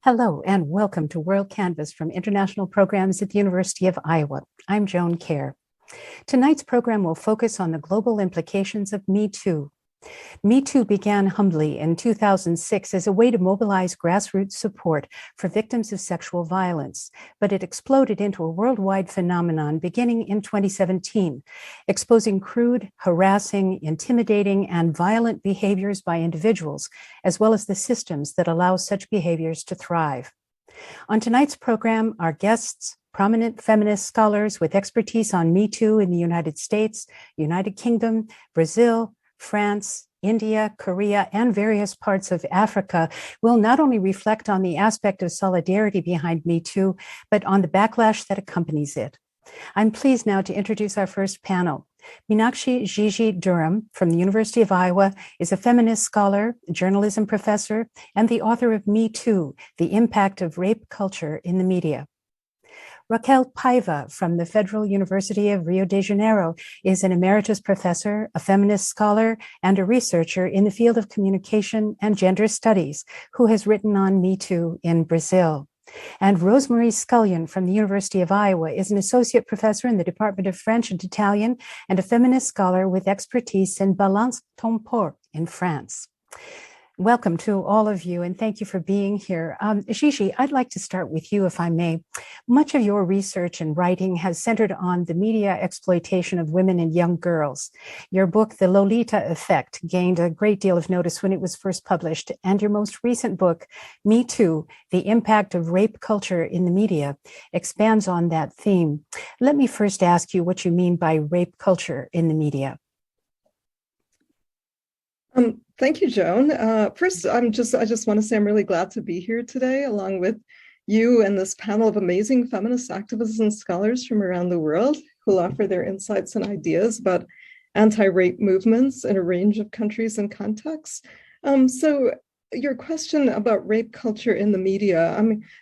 Hello and welcome to WorldCanvass from International Programs at the University of Iowa. I'm Joan Kjaer. Tonight's program will focus on the global implications of MeToo. MeToo began humbly in 2006 as a way to mobilize grassroots support for victims of sexual violence, but it exploded into a worldwide phenomenon beginning in 2017, exposing crude, harassing, intimidating, and violent behaviors by individuals, as well as the systems that allow such behaviors to thrive. On tonight's program, our guests, prominent feminist scholars with expertise on MeToo in the United States, United Kingdom, Brazil, France, India, Korea, and various parts of Africa will not only reflect on the aspect of solidarity behind MeToo, but on the backlash that accompanies it. I'm pleased now to introduce our first panel. Meenakshi Gigi Durham from the University of Iowa is a feminist scholar, journalism professor, and the author of MeToo, The Impact of Rape Culture in the Media. Raquel Paiva from the Federal University of Rio de Janeiro is an emeritus professor, a feminist scholar, and a researcher in the field of communication and gender studies, who has written on MeToo in Brazil. And Rosemary Scullion from the University of Iowa is an associate professor in the Department of French and Italian and a feminist scholar with expertise in balance temporaire in France. Welcome to all of you, and thank you for being here. Gigi, I'd like to start with you, if I may. Much of your research and writing has centered on the media exploitation of women and young girls. Your book, The Lolita Effect, gained a great deal of notice when it was first published, and your most recent book, MeToo, The Impact of Rape Culture in the Media, expands on that theme. Let me first ask you what you mean by rape culture in the media. Thank you, Joan. First, I just want to say I'm really glad to be here today, along with you and this panel of amazing feminist activists and scholars from around the world who offer their insights and ideas about anti-rape movements in a range of countries and contexts. So your question about rape culture in the media,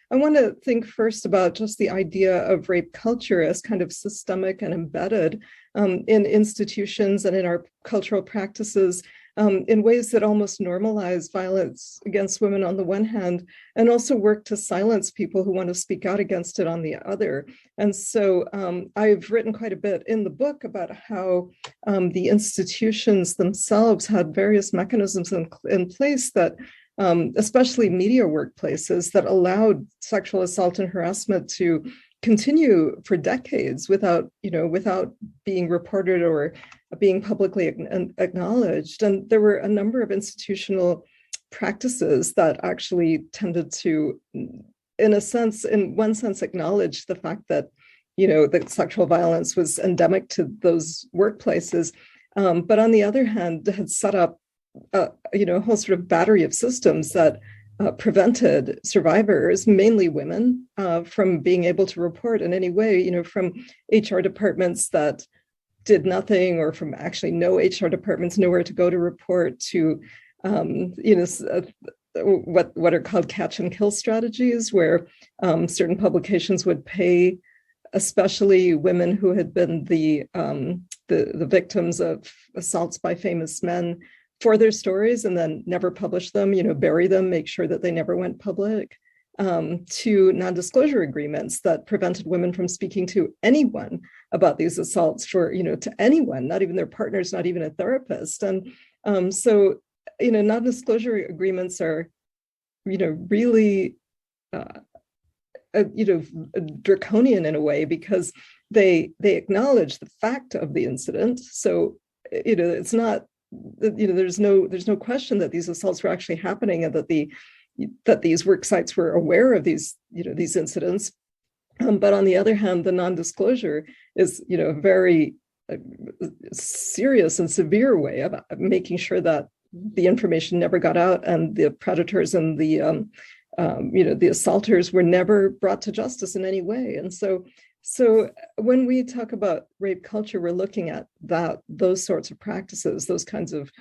I want to think first about just the idea of rape culture as kind of systemic and embedded in institutions and in our cultural practices, in ways that almost normalize violence against women on the one hand, and also work to silence people who want to speak out against it on the other. And so I've written quite a bit in the book about how the institutions themselves had various mechanisms in place that, especially media workplaces, that allowed sexual assault and harassment to continue for decades without being reported or being publicly acknowledged. And there were a number of institutional practices that actually tended to, in one sense, acknowledge the fact that, that sexual violence was endemic to those workplaces. But on the other hand, had set up, a whole sort of battery of systems that prevented survivors, mainly women, from being able to report in any way, from HR departments that did nothing, or from actually no HR departments, nowhere to go to report, to, what are called catch and kill strategies, where certain publications would pay, especially women who had been the victims of assaults by famous men, for their stories, and then never publish them, bury them, make sure that they never went public, to non-disclosure agreements that prevented women from speaking to anyone about these assaults, to anyone, not even their partners, not even a therapist. And so, non-disclosure agreements are, really, draconian in a way, because they acknowledge the fact of the incident. So, it's not, there's no question that these assaults were actually happening, and that these work sites were aware of these incidents. But on the other hand, the non-disclosure is, a very serious and severe way of making sure that the information never got out, and the predators and the assaulters were never brought to justice in any way. And so when we talk about rape culture, we're looking at those sorts of practices, those kinds of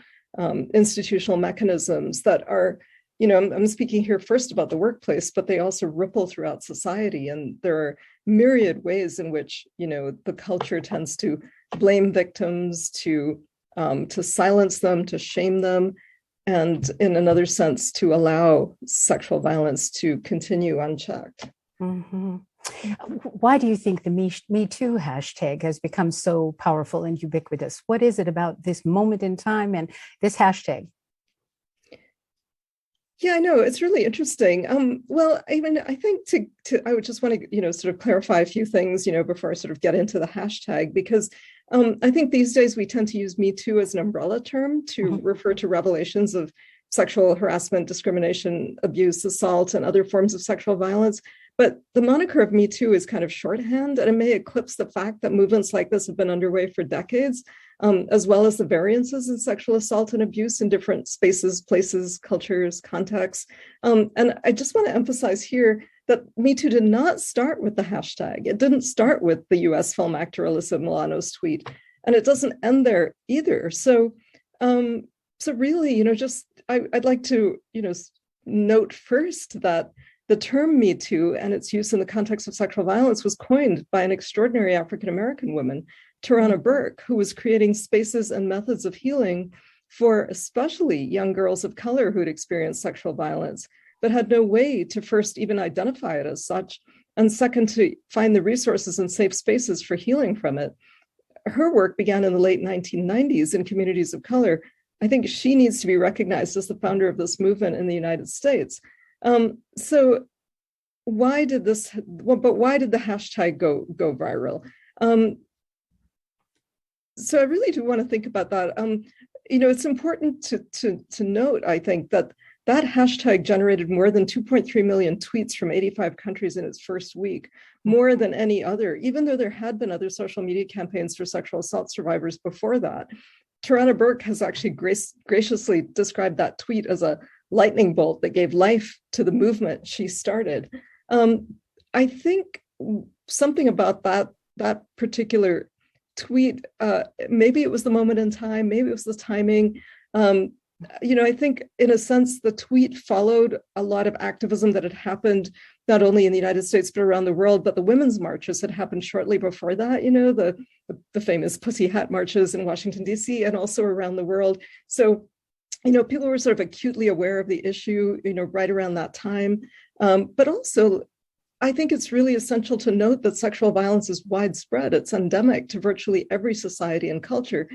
institutional mechanisms that are, I'm speaking here first about the workplace, but they also ripple throughout society. And there are myriad ways in which, the culture tends to blame victims, to silence them, to shame them, and in another sense, to allow sexual violence to continue unchecked. Mm-hmm. Why do you think the Me Too hashtag has become so powerful and ubiquitous? What is it about this moment in time and this hashtag? Yeah, I know, it's really interesting. Well, I think I would just want to, sort of clarify a few things, before I sort of get into the hashtag, because I think these days we tend to use Me Too as an umbrella term to refer to revelations of sexual harassment, discrimination, abuse, assault, and other forms of sexual violence. But the moniker of Me Too is kind of shorthand, and it may eclipse the fact that movements like this have been underway for decades, as well as the variances in sexual assault and abuse in different spaces, places, cultures, contexts. And I just want to emphasize here that Me Too did not start with the hashtag. It didn't start with the US film actor Alyssa Milano's tweet, and it doesn't end there either. So really, I'd like to, note first that the term Me Too and its use in the context of sexual violence was coined by an extraordinary African-American woman, Tarana Burke, who was creating spaces and methods of healing for especially young girls of color who had experienced sexual violence, but had no way to first even identify it as such, and second, to find the resources and safe spaces for healing from it. Her work began in the late 1990s in communities of color. I think she needs to be recognized as the founder of this movement in the United States. So why did the hashtag go viral? So I really do want to think about that. It's important to note, I think, that hashtag generated more than 2.3 million tweets from 85 countries in its first week, more than any other, even though there had been other social media campaigns for sexual assault survivors before that. Tarana Burke has actually graciously described that tweet as a lightning bolt that gave life to the movement she started. I think something about that particular tweet, maybe it was the moment in time, maybe it was the timing. I think in a sense, the tweet followed a lot of activism that had happened, not only in the United States, but around the world, but the women's marches had happened shortly before that, the famous Pussy Hat marches in Washington, DC, and also around the world. So, people were sort of acutely aware of the issue, right around that time. But also, I think it's really essential to note that sexual violence is widespread. It's endemic to virtually every society and culture.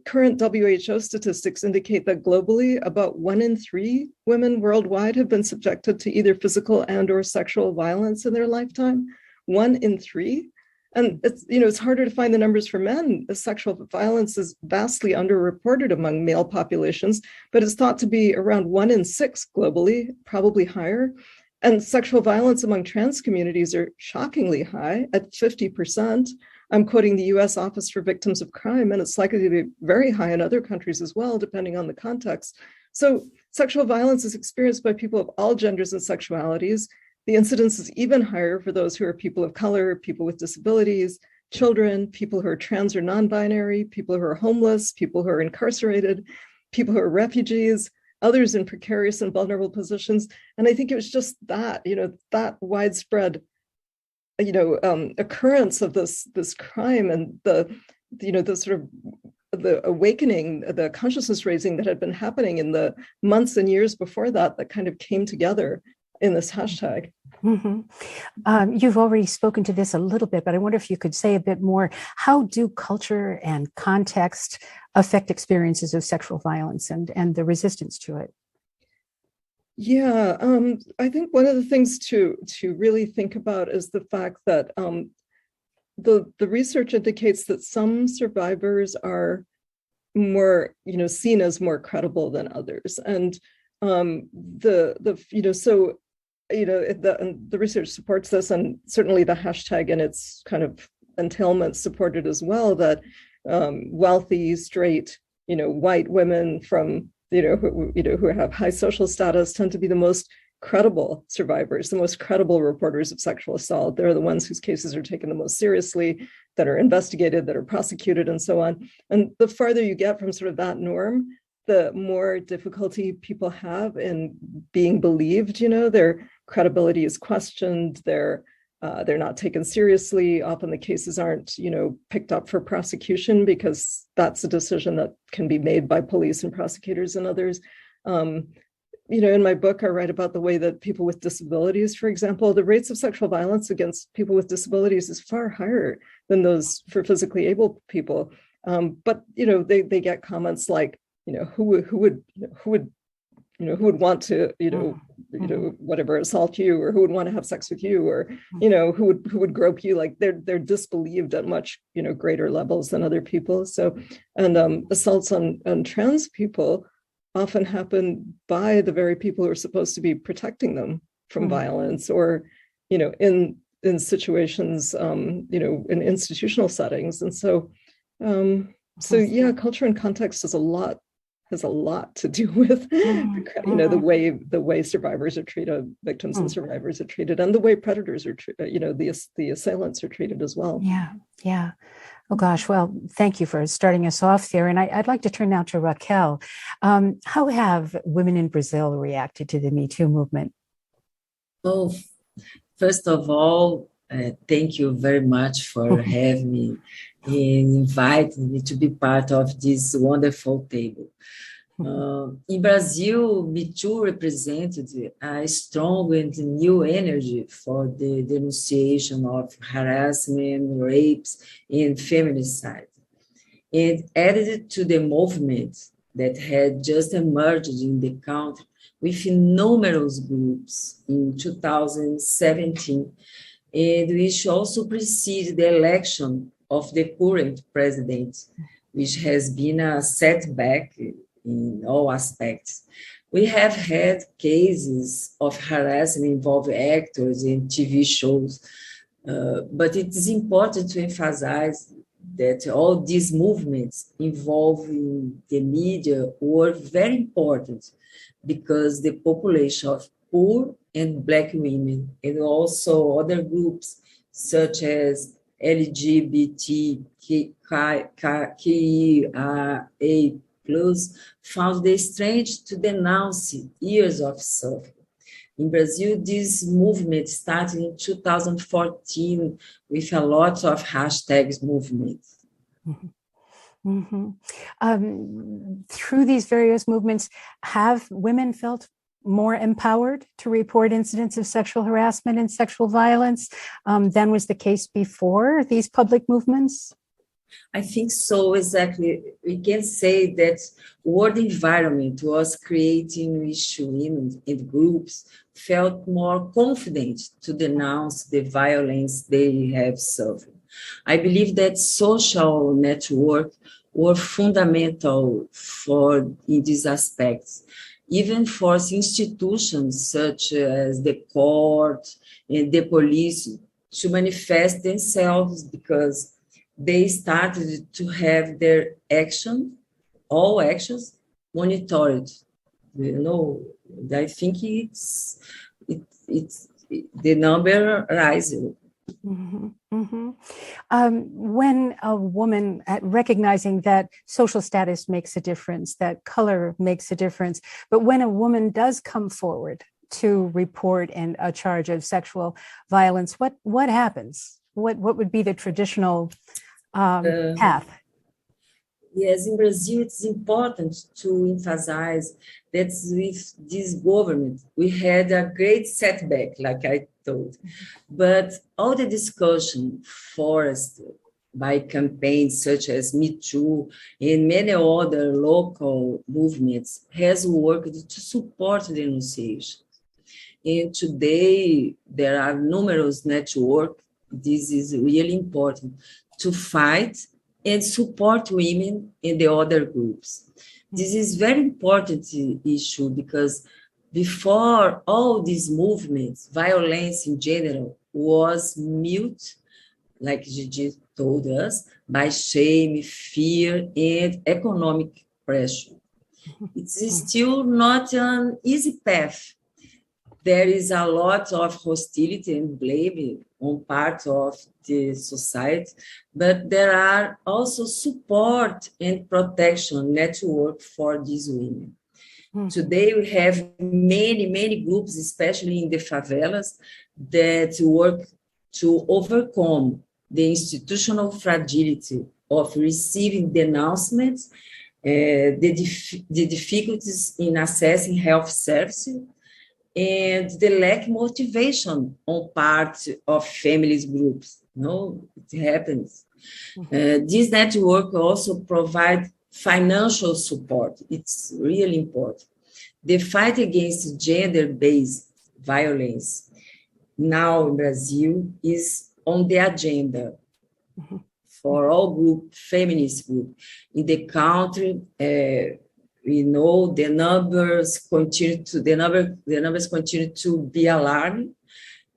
Current WHO statistics indicate that globally, about 1 in 3 women worldwide have been subjected to either physical and/or sexual violence in their lifetime. 1 in 3. And it's harder to find the numbers for men. The sexual violence is vastly underreported among male populations, but it's thought to be around 1 in 6 globally, probably higher. And sexual violence among trans communities are shockingly high at 50%. I'm quoting the US Office for Victims of Crime, and it's likely to be very high in other countries as well, depending on the context. So sexual violence is experienced by people of all genders and sexualities. The incidence is even higher for those who are people of color, people with disabilities, children, people who are trans or non-binary, people who are homeless, people who are incarcerated, people who are refugees, others in precarious and vulnerable positions. And I think it was just that, that widespread, occurrence of this crime and the sort of the awakening, the consciousness raising that had been happening in the months and years before that kind of came together in this hashtag. Mm-hmm. You've already spoken to this a little bit, but I wonder if you could say a bit more. How do culture and context affect experiences of sexual violence and the resistance to it? Yeah, I think one of the things to really think about is the fact that the research indicates that some survivors are more, seen as more credible than others, and the research supports this, and certainly the hashtag and its kind of entailment supported as well, that wealthy, straight, white women from who have high social status tend to be the most credible survivors, the most credible reporters of sexual assault. They're the ones whose cases are taken the most seriously, that are investigated, that are prosecuted, and so on. And the farther you get from sort of that norm, the more difficulty people have in being believed. Their credibility is questioned. They're not taken seriously. Often the cases aren't, picked up for prosecution because that's a decision that can be made by police and prosecutors and others. In my book, I write about the way that people with disabilities, for example, the rates of sexual violence against people with disabilities is far higher than those for physically able people. But they get comments like, who would want to, whatever, assault you, or who would want to have sex with you, or, who would grope you. Like they're disbelieved at much, greater levels than other people. So, and assaults on trans people often happen by the very people who are supposed to be protecting them from violence, or, in situations, in institutional settings. And so, yeah, culture and context has a lot to do with, the way survivors are treated, victims and survivors are treated, and the way predators are treated, the assailants are treated as well. Yeah. Oh, gosh. Well, thank you for starting us off there. And I'd like to turn now to Raquel. How have women in Brazil reacted to the Me Too movement? Oh, first of all, thank you very much for having me and inviting me to be part of this wonderful table. In Brazil, Me Too represented a strong and new energy for the denunciation of harassment, rapes, and feminicide. And added to the movement that had just emerged in the country with numerous groups in 2017, and which also preceded the election of the current president, which has been a setback in all aspects. We have had cases of harassment involving actors in TV shows, but it is important to emphasize that all these movements involving the media were very important because the population of poor and Black women, and also other groups such as LGBTQIA+, found the strength to denounce years of suffering. In Brazil, this movement started in 2014 with a lot of hashtags movements. Through these various movements, have women felt more empowered to report incidents of sexual harassment and sexual violence than was the case before these public movements? I think so, exactly. We can say that world environment was creating which women and groups felt more confident to denounce the violence they have suffered. I believe that social networks were fundamental in these aspects, even for institutions such as the court and the police to manifest themselves, because they started to have their all actions monitored. I think it's the number rising. When a woman, recognizing that social status makes a difference, that color makes a difference, but when a woman does come forward to report a charge of sexual violence, what happens? What would be the traditional path? Yes, in Brazil, it's important to emphasize that with this government, we had a great setback, like I told. But all the discussion forced by campaigns such as Me Too and many other local movements has worked to support the denunciation. And today, there are numerous networks. This is really important to fight and support women and the other groups. This is very important issue because before all these movements, violence in general was mute, like Gigi told us, by shame, fear, and economic pressure. It's still not an easy path. There is a lot of hostility and blame on part of the society, but there are also support and protection network for these women. Today, we have many groups, especially in the favelas, that work to overcome the institutional fragility of receiving denouncements the difficulties in accessing health services, and the lack motivation on part of families groups. It happens. This network also provide financial support. It's really important. The fight against gender-based violence now in Brazil is on the agenda for all feminist groups in the country. We know the numbers continue to be alarming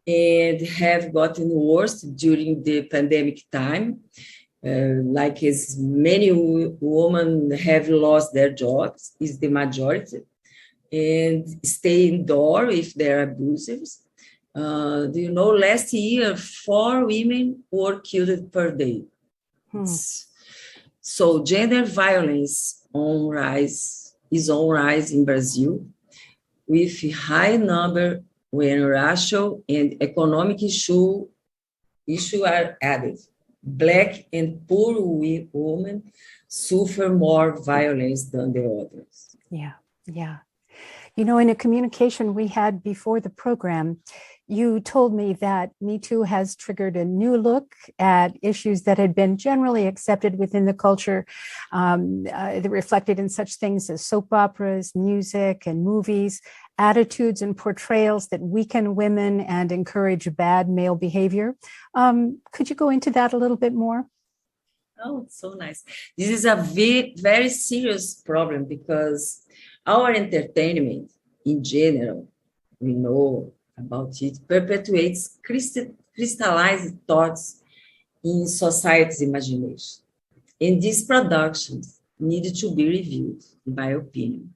and have gotten worse during the pandemic time. Like as many women have lost their jobs, is the majority, and stay indoors if they're abusers. Last year, 4 women were killed per day. So gender violence is on rise in Brazil, with a high number when racial and economic issues are added. Black and poor women suffer more violence than the others. Yeah. In a communication we had before the program, you told me that Me Too has triggered a new look at issues that had been generally accepted within the culture, that reflected in such things as soap operas, music, and movies, attitudes and portrayals that weaken women and encourage bad male behavior. Could you go into that a little bit more? Oh, so nice. This is a very, very serious problem because our entertainment in general, we know about it, perpetuates crystallized thoughts in society's imagination. And these productions need to be reviewed, in my opinion.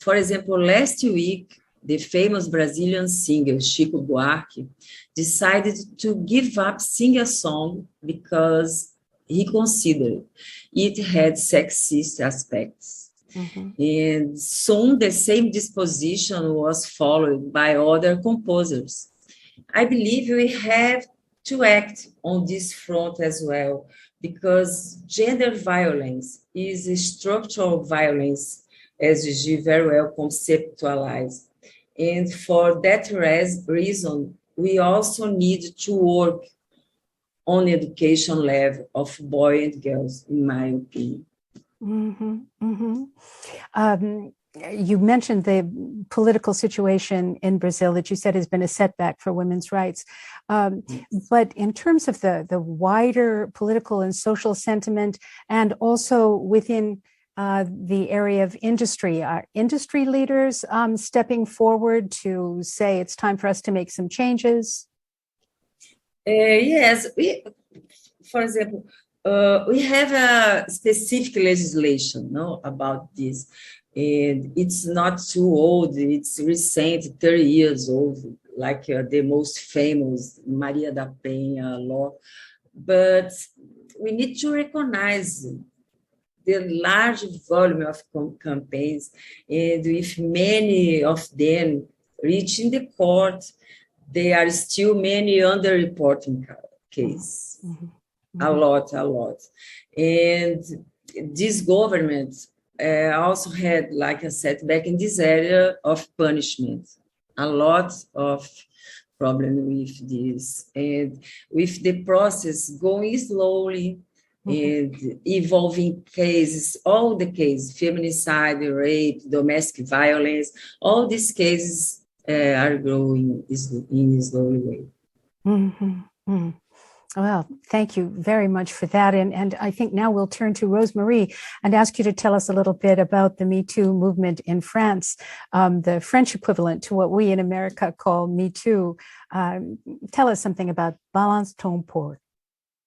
For example, last week, the famous Brazilian singer Chico Buarque decided to give up singing a song because he considered it had sexist aspects. And soon the same disposition was followed by other composers. I believe we have to act on this front as well, because gender violence is a structural violence, as Gigi very well conceptualized. And for that reason, we also need to work on education level of boys and girls, in my opinion. You mentioned the political situation in Brazil that you said has been a setback for women's rights. But in terms of the wider political and social sentiment, and also within the area of industry, are industry leaders stepping forward to say it's time for us to make some changes? Yes. For example, we have a specific legislation about this, and it's not too old. It's recent, 30 years old, like the most famous Maria da Penha law. But we need to recognize the large volume of campaigns, and with many of them reaching the court, there are still many underreporting cases. A lot. And this government also had like a setback in this area of punishment. A lot of problem with this. And with the process going slowly and evolving cases, all the cases, feminicide, rape, domestic violence, all these cases are growing in a slow way. Well, thank you very much for that. And I think now we'll turn to Rosemarie and ask you to tell us a little bit about the Me Too movement in France, the French equivalent to what we in America call Me Too. Tell us something about Balance ton port.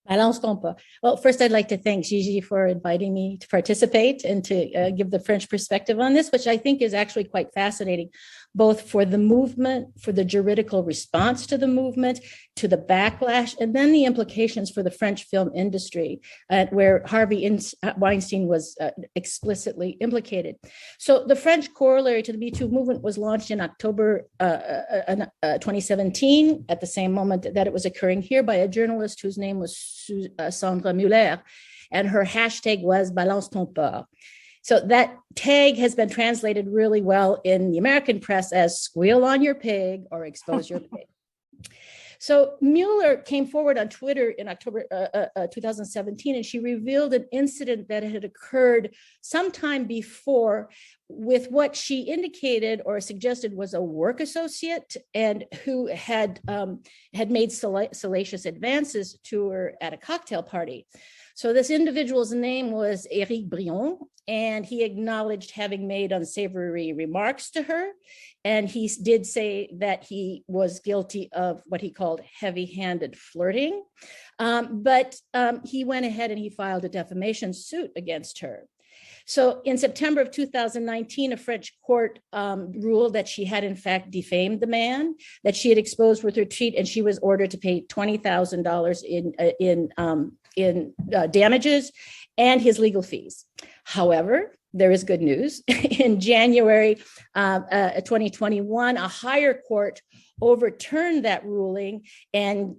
Balance ton port. Well, first, I'd like to thank Gigi for inviting me to participate and to give the French perspective on this, which I think is actually quite fascinating, both for the movement, for the juridical response to the movement, to the backlash, and then the implications for the French film industry, where Harvey Weinstein was explicitly implicated. So the French corollary to the Me Too movement was launched in October 2017, at the same moment that it was occurring here, by a journalist whose name was Sandra Muller, and her hashtag was Balance ton port. So that tag has been translated really well in the American press as squeal on your pig or expose your pig. So Mueller came forward on Twitter in October 2017, and she revealed an incident that had occurred sometime before with what she indicated or suggested was a work associate and who had made salacious advances to her at a cocktail party. So this individual's name was Éric Briand, and he acknowledged having made unsavory remarks to her. And he did say that he was guilty of what he called heavy-handed flirting. But he went ahead and he filed a defamation suit against her. So in September of 2019, a French court ruled that she had in fact defamed the man, that she had exposed with her tweet, and she was ordered to pay $20,000 in damages and his legal fees. However, there is good news. In January 2021, a higher court overturned that ruling and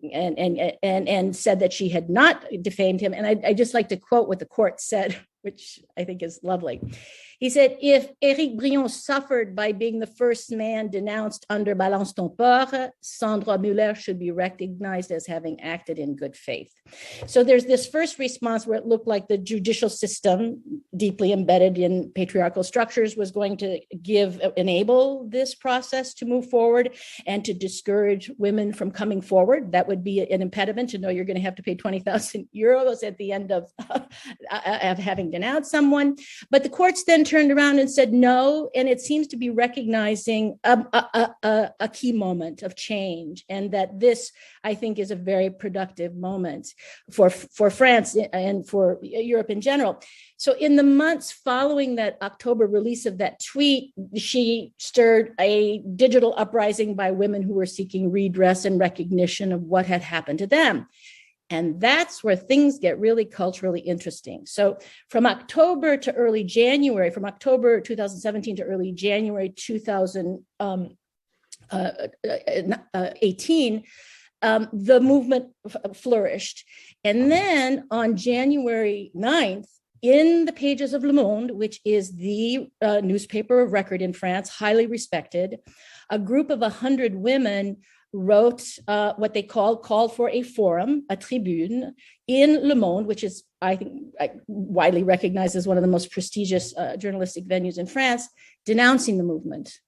said that she had not defamed him. And I just like to quote what the court said, which I think is lovely. He said, if Éric Briand suffered by being the first man denounced under Balance ton port, Sandra Muller should be recognized as having acted in good faith. So there's this first response where it looked like the judicial system, deeply embedded in patriarchal structures, was going to enable this process to move forward and to discourage women from coming forward. That would be an impediment to know you're going to have to pay 20,000 euros at the end of having denounced someone. But the courts then turned around and said no, and it seems to be recognizing a key moment of change, and that this, I think, is a very productive moment for France and for Europe in general. So in the months following that October release of that tweet, she stirred a digital uprising by women who were seeking redress and recognition of what had happened to them. And that's where things get really culturally interesting. So from October 2017 to early January 2018, the movement flourished. And then on January 9th, in the pages of Le Monde, which is the newspaper of record in France, highly respected, a group of 100 women wrote what they called for a forum, a tribune, in Le Monde, which is, I think, widely recognized as one of the most prestigious journalistic venues in France, denouncing the movement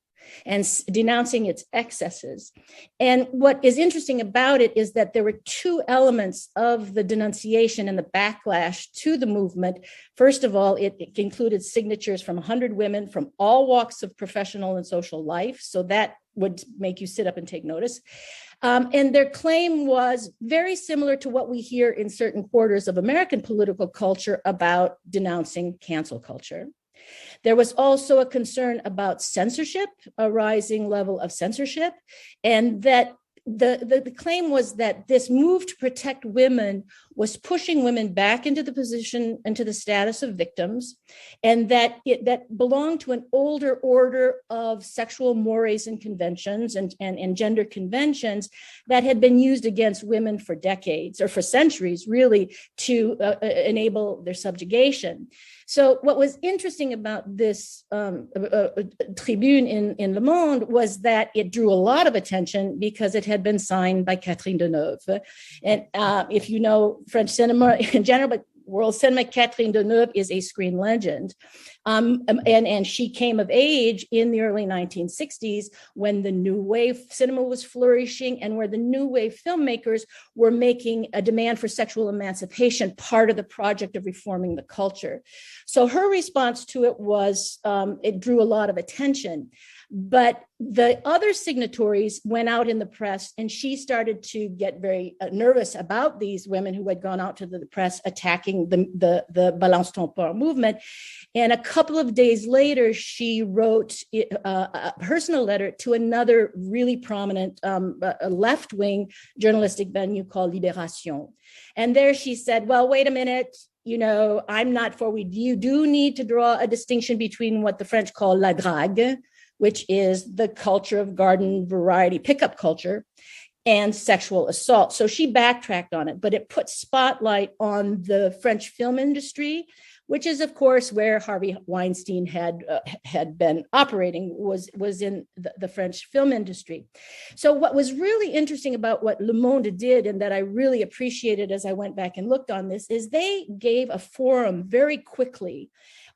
and denouncing its excesses. And what is interesting about it is that there were two elements of the denunciation and the backlash to the movement. First of all, it included signatures from 100 women from all walks of professional and social life. So that would make you sit up and take notice. And their claim was very similar to what we hear in certain quarters of American political culture about denouncing cancel culture. There was also a concern about censorship, a rising level of censorship, and that the claim was that this move to protect women was pushing women back into the position, into the status of victims, and that that belonged to an older order of sexual mores and conventions and gender conventions that had been used against women for decades or for centuries, really, to enable their subjugation. So what was interesting about this tribune in Le Monde was that it drew a lot of attention because it had been signed by Catherine Deneuve. And if you know French cinema in general, but world cinema, Catherine Deneuve is a screen legend. And she came of age in the early 1960s when the New Wave cinema was flourishing and where the New Wave filmmakers were making a demand for sexual emancipation part of the project of reforming the culture. So her response to it was, it drew a lot of attention. But the other signatories went out in the press, and she started to get very nervous about these women who had gone out to the press attacking the Balance ton port movement. And a couple of days later, she wrote a personal letter to another really prominent left-wing journalistic venue called Libération. And there she said, well, wait a minute. You know, I'm not for, you do need to draw a distinction between what the French call la drague, which is the culture of garden variety pickup culture, and sexual assault. So she backtracked on it, but it put spotlight on the French film industry, which is, of course, where Harvey Weinstein had been operating, was in the French film industry. So what was really interesting about what Le Monde did, and that I really appreciated as I went back and looked on this, is they gave a forum very quickly,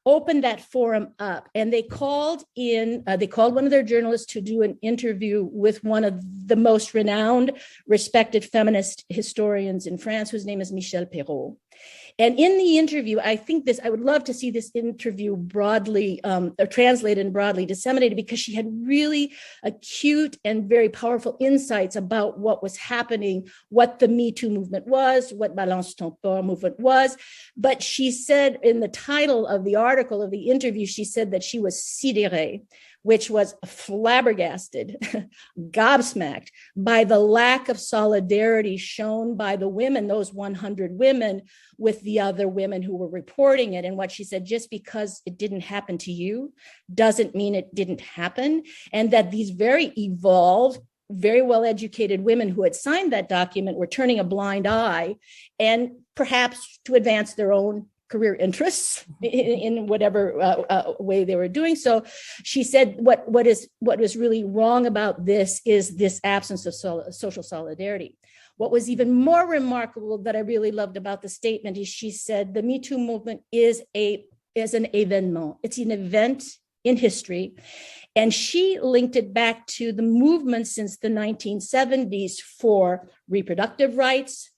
opened that forum up, and they called one of their journalists to do an interview with one of the most renowned, respected feminist historians in France, whose name is Michel Perrault. And in the interview, I would love to see this interview broadly translated and broadly disseminated, because she had really acute and very powerful insights about what was happening, what the Me Too movement was, what Balance ton port movement was. But she said in the title of the article of the interview, she said that she was sidérée, which was flabbergasted, gobsmacked by the lack of solidarity shown by the women, those 100 women, with the other women who were reporting it. And what she said, just because it didn't happen to you doesn't mean it didn't happen. And that these very evolved, very well-educated women who had signed that document were turning a blind eye, and perhaps to advance their own career interests in whatever way they were doing so. She said what is really wrong about this is this absence of social solidarity. What was even more remarkable that I really loved about the statement is she said the Me Too movement is an événement. It's an event in history. And she linked it back to the movement since the 1970s for reproductive rights,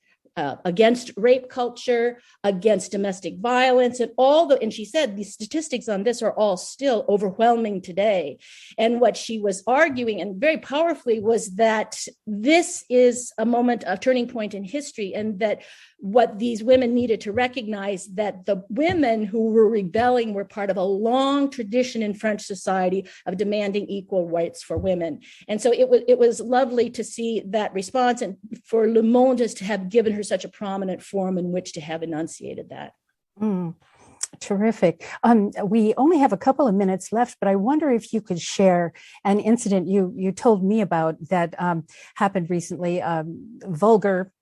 against rape culture, against domestic violence, and she said the statistics on this are all still overwhelming today. And what she was arguing, and very powerfully, was that this is a turning point in history, and that what these women needed to recognize that the women who were rebelling were part of a long tradition in French society of demanding equal rights for women. And so it was lovely to see that response, and for Le Monde to have given her such a prominent forum in which to have enunciated that. Terrific. We only have a couple of minutes left, but I wonder if you could share an incident you told me about that happened recently, vulgar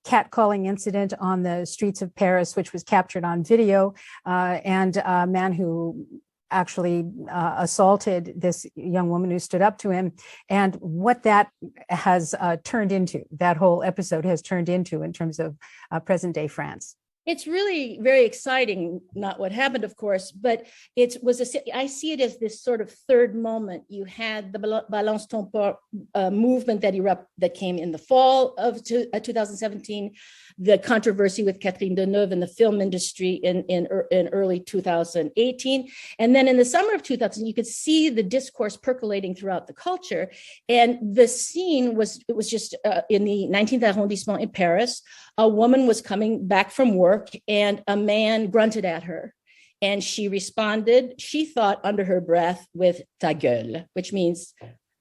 catcalling incident on the streets of Paris, which was captured on video, and a man who actually assaulted this young woman who stood up to him, and what that has turned into, that whole episode has turned into in terms of present day France. It's really very exciting, not what happened, of course, but I see it as this sort of third moment. You had the Balance ton port movement that came in the fall of 2017, the controversy with Catherine Deneuve in the film industry in early 2018. And then in the summer of 2000, you could see the discourse percolating throughout the culture. And the scene was just in the 19th arrondissement in Paris. A woman was coming back from work and a man grunted at her. And she responded, she thought under her breath, with ta gueule, which means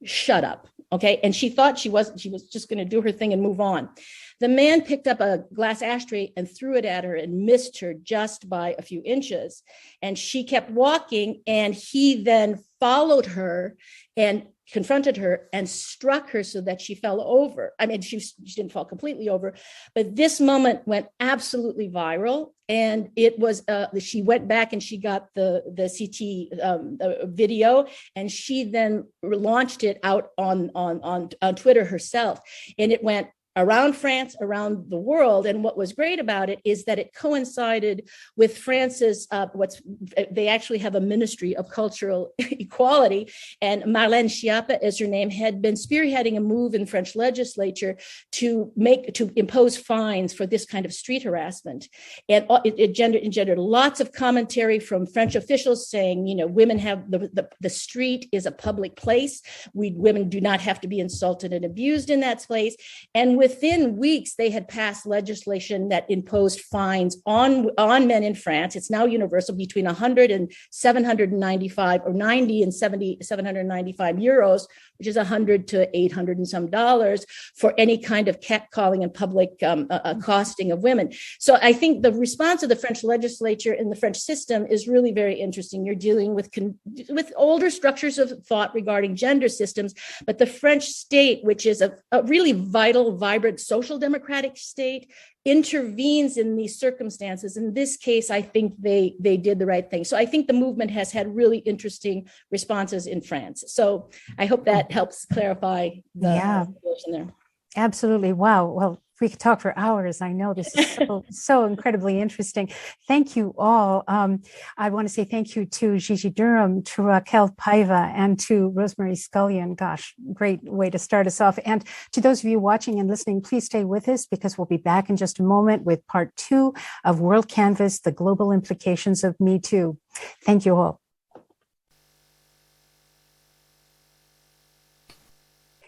shut up. Okay. And she thought she was just going to do her thing and move on. The man picked up a glass ashtray and threw it at her and missed her just by a few inches. And she kept walking, and he then followed her and confronted her and struck her so that she fell over. I mean, she didn't fall completely over, but this moment went absolutely viral. And it was, she went back and she got the CT video, and she then launched it out on Twitter herself. And it went around France, around the world. And what was great about it is that it coincided with France's, they actually have a Ministry of Cultural Equality, and Marlène Schiappa, as her name, had been spearheading a move in French legislature to impose fines for this kind of street harassment. And it engendered lots of commentary from French officials saying, women have the street is a public place. Women do not have to be insulted and abused in that place. And within weeks, they had passed legislation that imposed fines on men in France. It's now universal, between 100 and 795, or 90 and 795 euros, which is 100 to 800 and some dollars, for any kind of catcalling and public accosting of women. So I think the response of the French legislature and the French system is really very interesting. You're dealing with older structures of thought regarding gender systems, but the French state, which is a really vital vibrant social democratic state intervenes in these circumstances. In this case, I think they did the right thing. So I think the movement has had really interesting responses in France. So I hope that helps clarify the situation there. Absolutely. Wow. Well, we could talk for hours. I know this is so incredibly interesting. Thank you all. I want to say thank you to Gigi Durham, to Raquel Paiva, and to Rosemary Scullion. Gosh, great way to start us off. And to those of you watching and listening, please stay with us because we'll be back in just a moment with part 2 of WorldCanvass, the Global Implications of MeToo. Thank you all.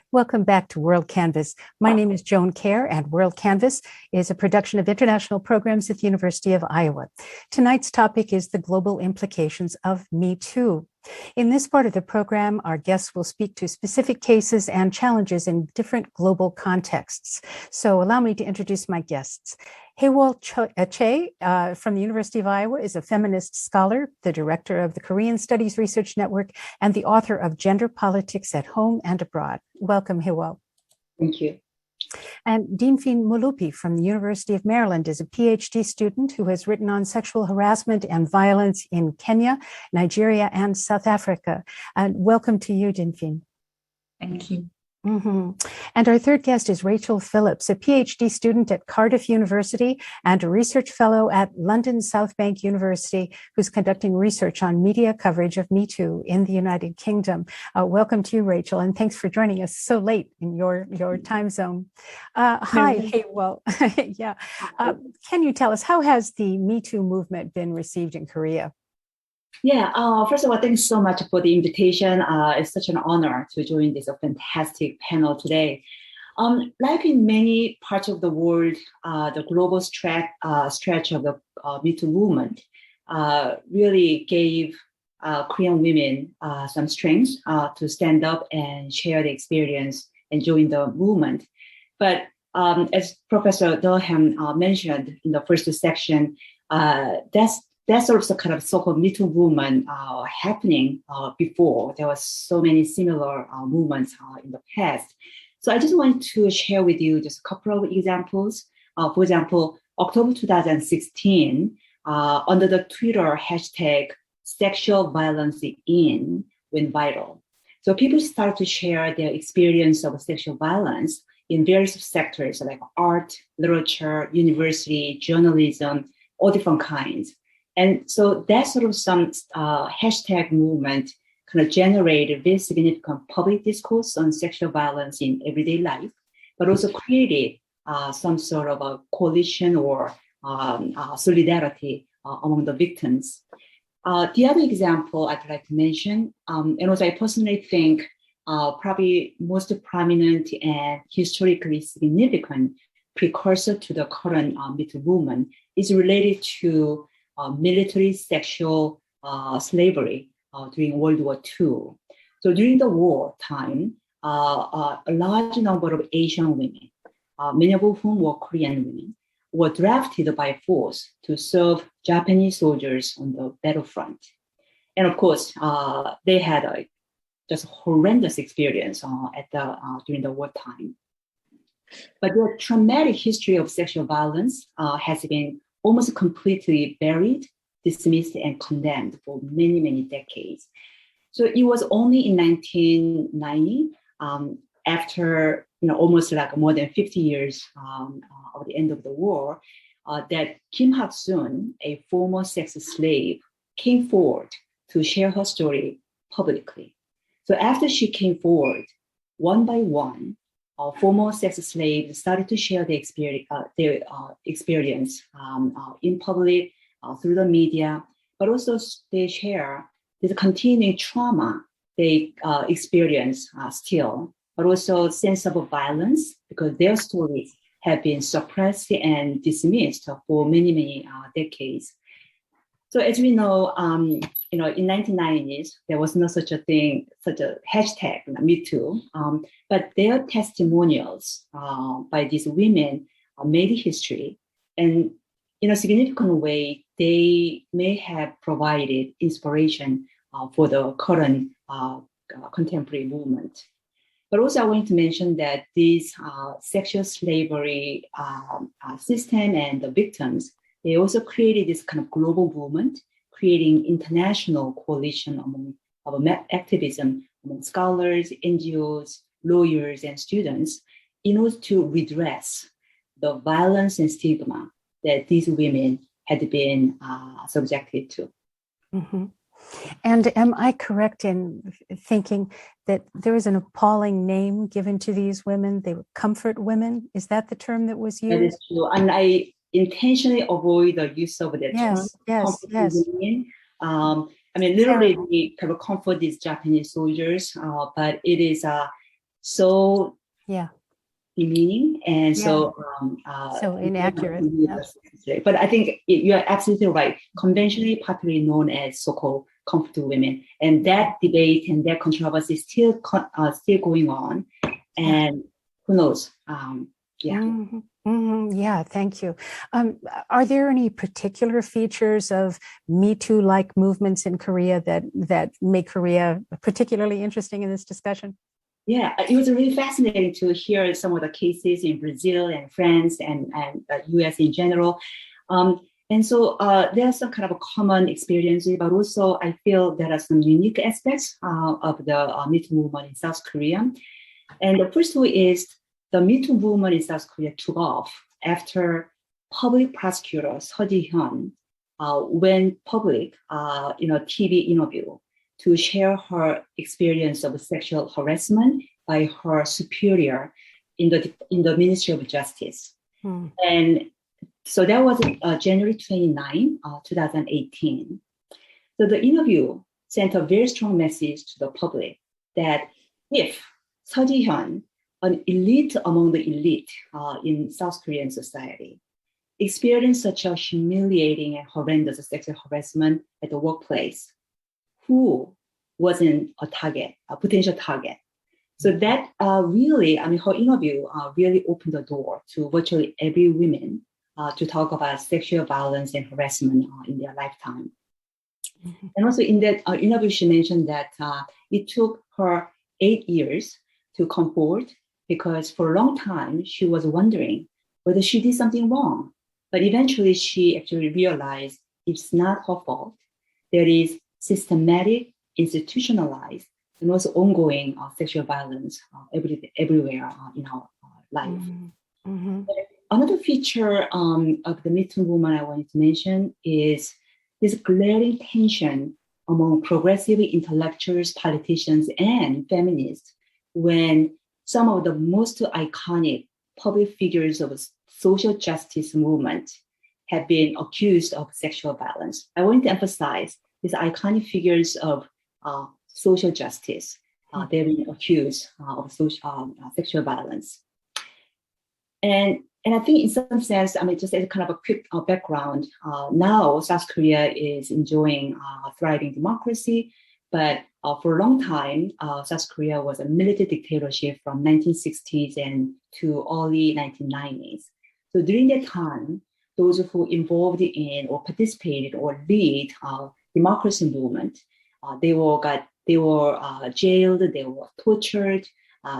Welcome back to WorldCanvass. My name is Joan Kjaer, and WorldCanvass is a production of international programs at the University of Iowa. Tonight's topic is the global implications of MeToo. In this part of the program, our guests will speak to specific cases and challenges in different global contexts. So allow me to introduce my guests. Haewol Choi from the University of Iowa is a feminist scholar, the director of the Korean Studies Research Network, and the author of Gender Politics at Home and Abroad. Welcome, Haewol. Thank you. And Dinfin Mulupi from the University of Maryland is a PhD student who has written on sexual harassment and violence in Kenya, Nigeria, and South Africa. And welcome to you, Dinfin. Thank you. Mm-hmm. And our third guest is Rachel Phillips, a PhD student at Cardiff University and a research fellow at London South Bank University, who's conducting research on media coverage of MeToo in the United Kingdom. Welcome to you, Rachel, and thanks for joining us so late in your time zone. Hi, Haewol. Yeah. Can you tell us, how has the MeToo movement been received in Korea? Yeah, first of all, thanks so much for the invitation. It's such an honor to join this fantastic panel today. Like in many parts of the world, the global stretch of the MeToo movement really gave Korean women some strength to stand up and share the experience and join the movement. But as Professor Durham mentioned in the first section, that's sort of the kind of so-called MeToo movement happening before. There were so many similar movements in the past. So I just want to share with you just a couple of examples. For example, October 2016, under the Twitter hashtag sexual violence in went viral. So people started to share their experience of sexual violence in various sectors like art, literature, university, journalism, all different kinds. And so that sort of some hashtag movement kind of generated very significant public discourse on sexual violence in everyday life, but also created some sort of a coalition or solidarity among the victims. The other example I'd like to mention, and also I personally think probably most prominent and historically significant precursor to the current MeToo movement is related to military sexual slavery during World War II. So during the war time, a large number of Asian women, many of whom were Korean women, were drafted by force to serve Japanese soldiers on the battlefront. And of course, they had a just horrendous experience during the wartime. But the traumatic history of sexual violence has been almost completely buried, dismissed, and condemned for many, many decades. So it was only in 1990, after almost like more than 50 years of the end of the war, that Kim Ha-soon, a former sex slave, came forward to share her story publicly. So after she came forward, one by one, former sex slaves started to share their experience in public, through the media, but also they share the continuing trauma they experience still, but also sense of violence because their stories have been suppressed and dismissed for many, many decades. So as we know, in 1990s, there was no such a thing, such a hashtag, MeToo, but their testimonials by these women made history. And in a significant way, they may have provided inspiration for the current contemporary movement. But also I wanted to mention that these sexual slavery system and the victims, they also created this kind of global movement, creating international coalition of activism among scholars, NGOs, lawyers, and students in order to redress the violence and stigma that these women had been subjected to. Mm-hmm. And am I correct in thinking that there is an appalling name given to these women? They were comfort women. Is that the term that was used? That is true. And I intentionally avoid the use of that term. Yes. Women. I mean, literally, we kind of comfort these Japanese soldiers, but it is so demeaning and so inaccurate. But I think you're absolutely right. Conventionally, popularly known as so-called comfortable women, and that debate and that controversy is still going on. And who knows? Mm-hmm. Mm-hmm. Yeah, thank you. Are there any particular features of Me Too-like movements in Korea that make Korea particularly interesting in this discussion? Yeah, it was really fascinating to hear some of the cases in Brazil and France and US in general. And so there are some kind of common experiences, but also I feel there are some unique aspects of the Me Too movement in South Korea. And the first one is the Me Too movement in South Korea took off after public prosecutor Seo Ji-hyun went public in a TV interview to share her experience of sexual harassment by her superior in the Ministry of Justice. And so that was January 29, 2018. So the interview sent a very strong message to the public that if Seo Ji-hyun, an elite among the elite in South Korean society, experienced such a humiliating and horrendous sexual harassment at the workplace, who wasn't a potential target? So that really, I mean, her interview really opened the door to virtually every woman to talk about sexual violence and harassment in their lifetime. Mm-hmm. And also in that interview, she mentioned that it took her 8 years to come forward because for a long time, she was wondering whether she did something wrong. But eventually, she actually realized it's not her fault. There is systematic, institutionalized, and also ongoing sexual violence everywhere in our life. Mm-hmm. Mm-hmm. Another feature of the Me Too movement I wanted to mention is this glaring tension among progressive intellectuals, politicians, and feminists when some of the most iconic public figures of social justice movement have been accused of sexual violence. I want to emphasize these iconic figures of social justice. They've been accused of sexual violence. And I think in some sense, I mean, just as kind of a quick background, now South Korea is enjoying a thriving democracy, but for a long time, South Korea was a military dictatorship from 1960s and to early 1990s. So during that time, those who involved in or participated or lead democracy movement, they were jailed, they were tortured,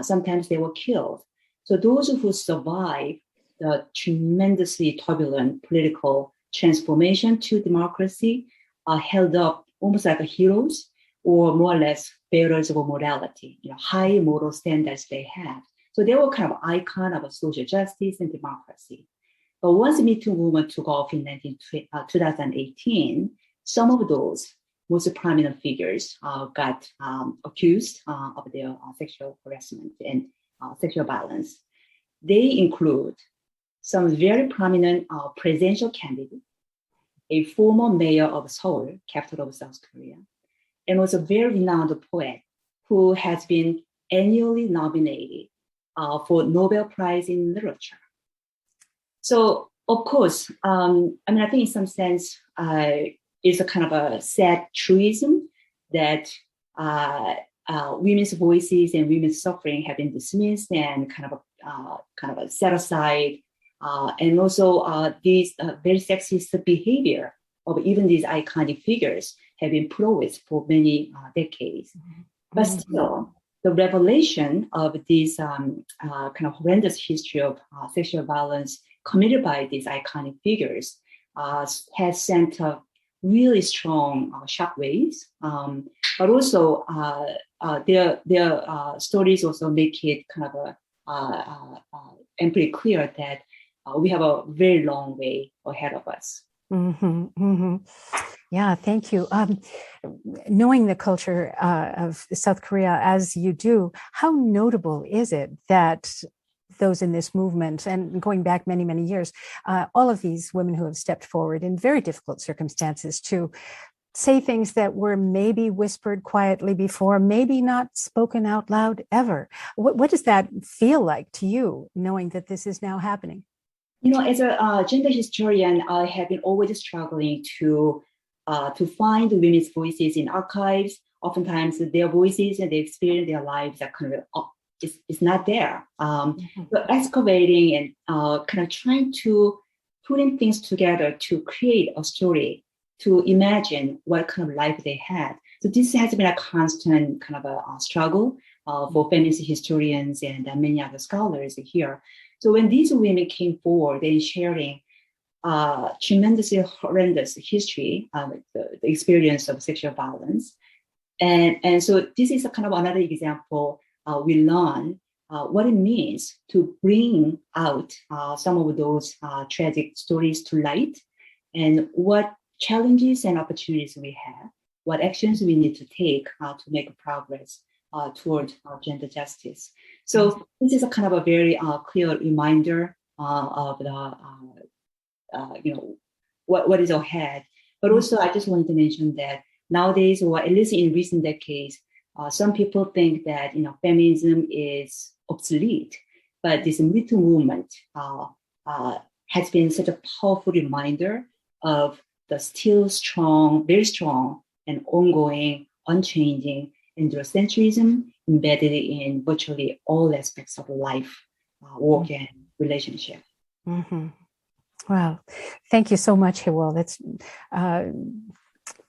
sometimes they were killed. So those who survived the tremendously turbulent political transformation to democracy are held up almost like heroes or more or less bearers of morality, high moral standards they have. So they were kind of icon of social justice and democracy. But once the Me Too movement took off in 2018, some of those most prominent figures got accused of their sexual harassment and sexual violence. They include some very prominent presidential candidate, a former mayor of Seoul, capital of South Korea, and was a very renowned poet who has been annually nominated for Nobel Prize in Literature. So, of course, I mean, I think in some sense, it's a kind of a sad truism that women's voices and women's suffering have been dismissed and kind of set aside, and also these very sexist behavior of even these iconic figures have been put with for many decades. Mm-hmm. But still, the revelation of this kind of horrendous history of sexual violence committed by these iconic figures has sent really strong shockwaves. But also their stories also make it kind of and pretty clear that we have a very long way ahead of us. Mm-hmm, mm-hmm. Yeah, thank you. Knowing the culture of South Korea as you do, how notable is it that those in this movement, and going back many, many years, all of these women who have stepped forward in very difficult circumstances to say things that were maybe whispered quietly before, maybe not spoken out loud ever. What does that feel like to you, knowing that this is now happening? You know, as a gender historian, I have been always struggling to find women's voices in archives. Oftentimes, their voices and their experience, their lives are kind of it's not there. But excavating and kind of trying to putting things together to create a story, to imagine what kind of life they had. So this has been a constant kind of a struggle for feminist historians and many other scholars here. So when these women came forward and sharing tremendously horrendous history, the experience of sexual violence, and so this is a kind of another example. We learn what it means to bring out some of those tragic stories to light, and what challenges and opportunities we have, what actions we need to take to make progress toward gender justice. So this is a kind of a very clear reminder of the what is ahead. But also, I just wanted to mention that nowadays, or at least in recent decades, some people think that feminism is obsolete. But this MeToo movement has been such a powerful reminder of the still strong, very strong, and ongoing, unchanging androcentrism embedded in virtually all aspects of life, work, and relationship. Mm-hmm. Wow. Thank you so much, Hywol. That's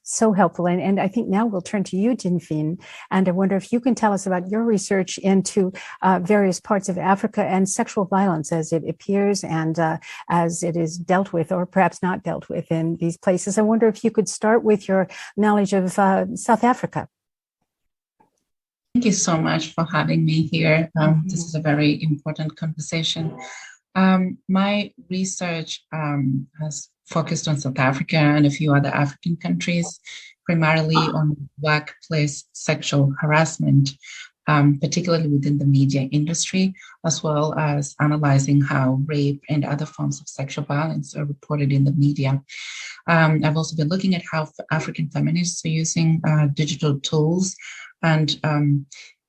so helpful. And I think now we'll turn to you, Jinfin. And I wonder if you can tell us about your research into various parts of Africa and sexual violence as it appears and as it is dealt with, or perhaps not dealt with in these places. I wonder if you could start with your knowledge of South Africa. Thank you so much for having me here. This is a very important conversation. My research has focused on South Africa and a few other African countries, primarily on workplace sexual harassment, particularly within the media industry, as well as analyzing how rape and other forms of sexual violence are reported in the media. I've also been looking at how African feminists are using digital tools. And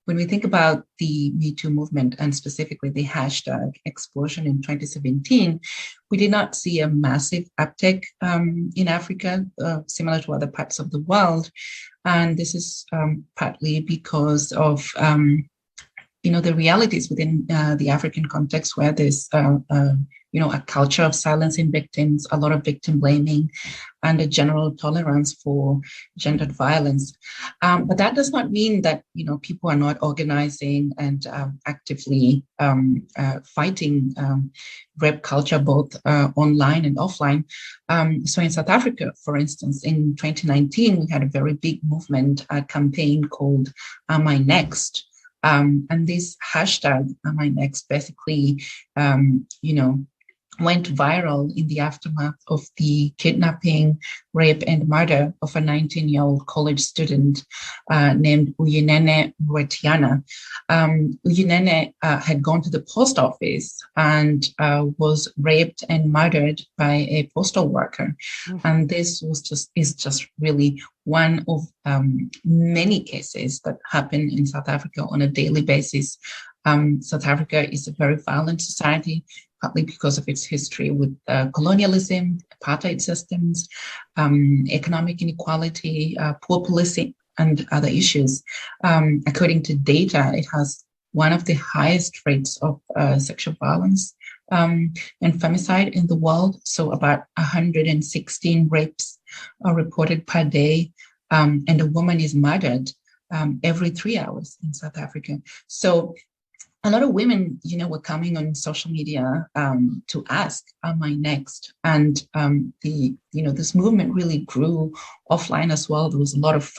when we think about the MeToo movement and specifically the hashtag explosion in 2017, we did not see a massive uptick in Africa, similar to other parts of the world. And this is partly because of the realities within the African context, where there's a culture of silencing victims, a lot of victim blaming, and a general tolerance for gendered violence. But that does not mean that people are not organizing and actively fighting rape culture, both online and offline. So in South Africa, for instance, in 2019, we had a very big movement, a campaign called Am I Next? And this hashtag, Am I Next, basically, went viral in the aftermath of the kidnapping, rape, and murder of a 19-year-old college student named Uyinene Rwetiana. Uyinene had gone to the post office and was raped and murdered by a postal worker. Mm-hmm. And this is just really one of many cases that happen in South Africa on a daily basis. South Africa is a very violent society, partly because of its history with colonialism, apartheid systems, economic inequality, poor policing, and other issues. According to data, it has one of the highest rates of sexual violence and femicide in the world. So about 116 rapes are reported per day, and a woman is murdered every 3 hours in South Africa. So a lot of women, were coming on social media to ask, am I next? And this movement really grew offline as well. There was a lot of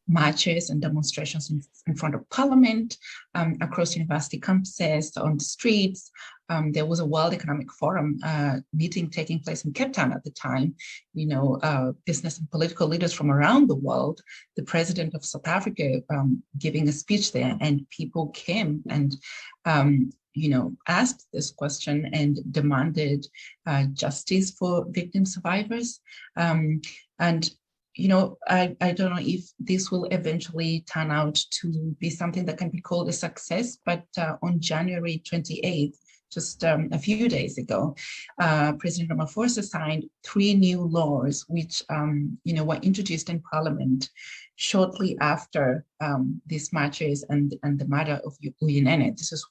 marches and demonstrations in front of Parliament, across university campuses, on the streets. There was a World Economic Forum meeting taking place in Cape Town at the time. Business and political leaders from around the world, the president of South Africa giving a speech there, and people came and asked this question and demanded justice for victim survivors. I don't know if this will eventually turn out to be something that can be called a success, but on January 28th, just a few days ago, President Ramaphosa signed 3 new laws, which were introduced in Parliament shortly after these marches and the murder of Uyinene. This is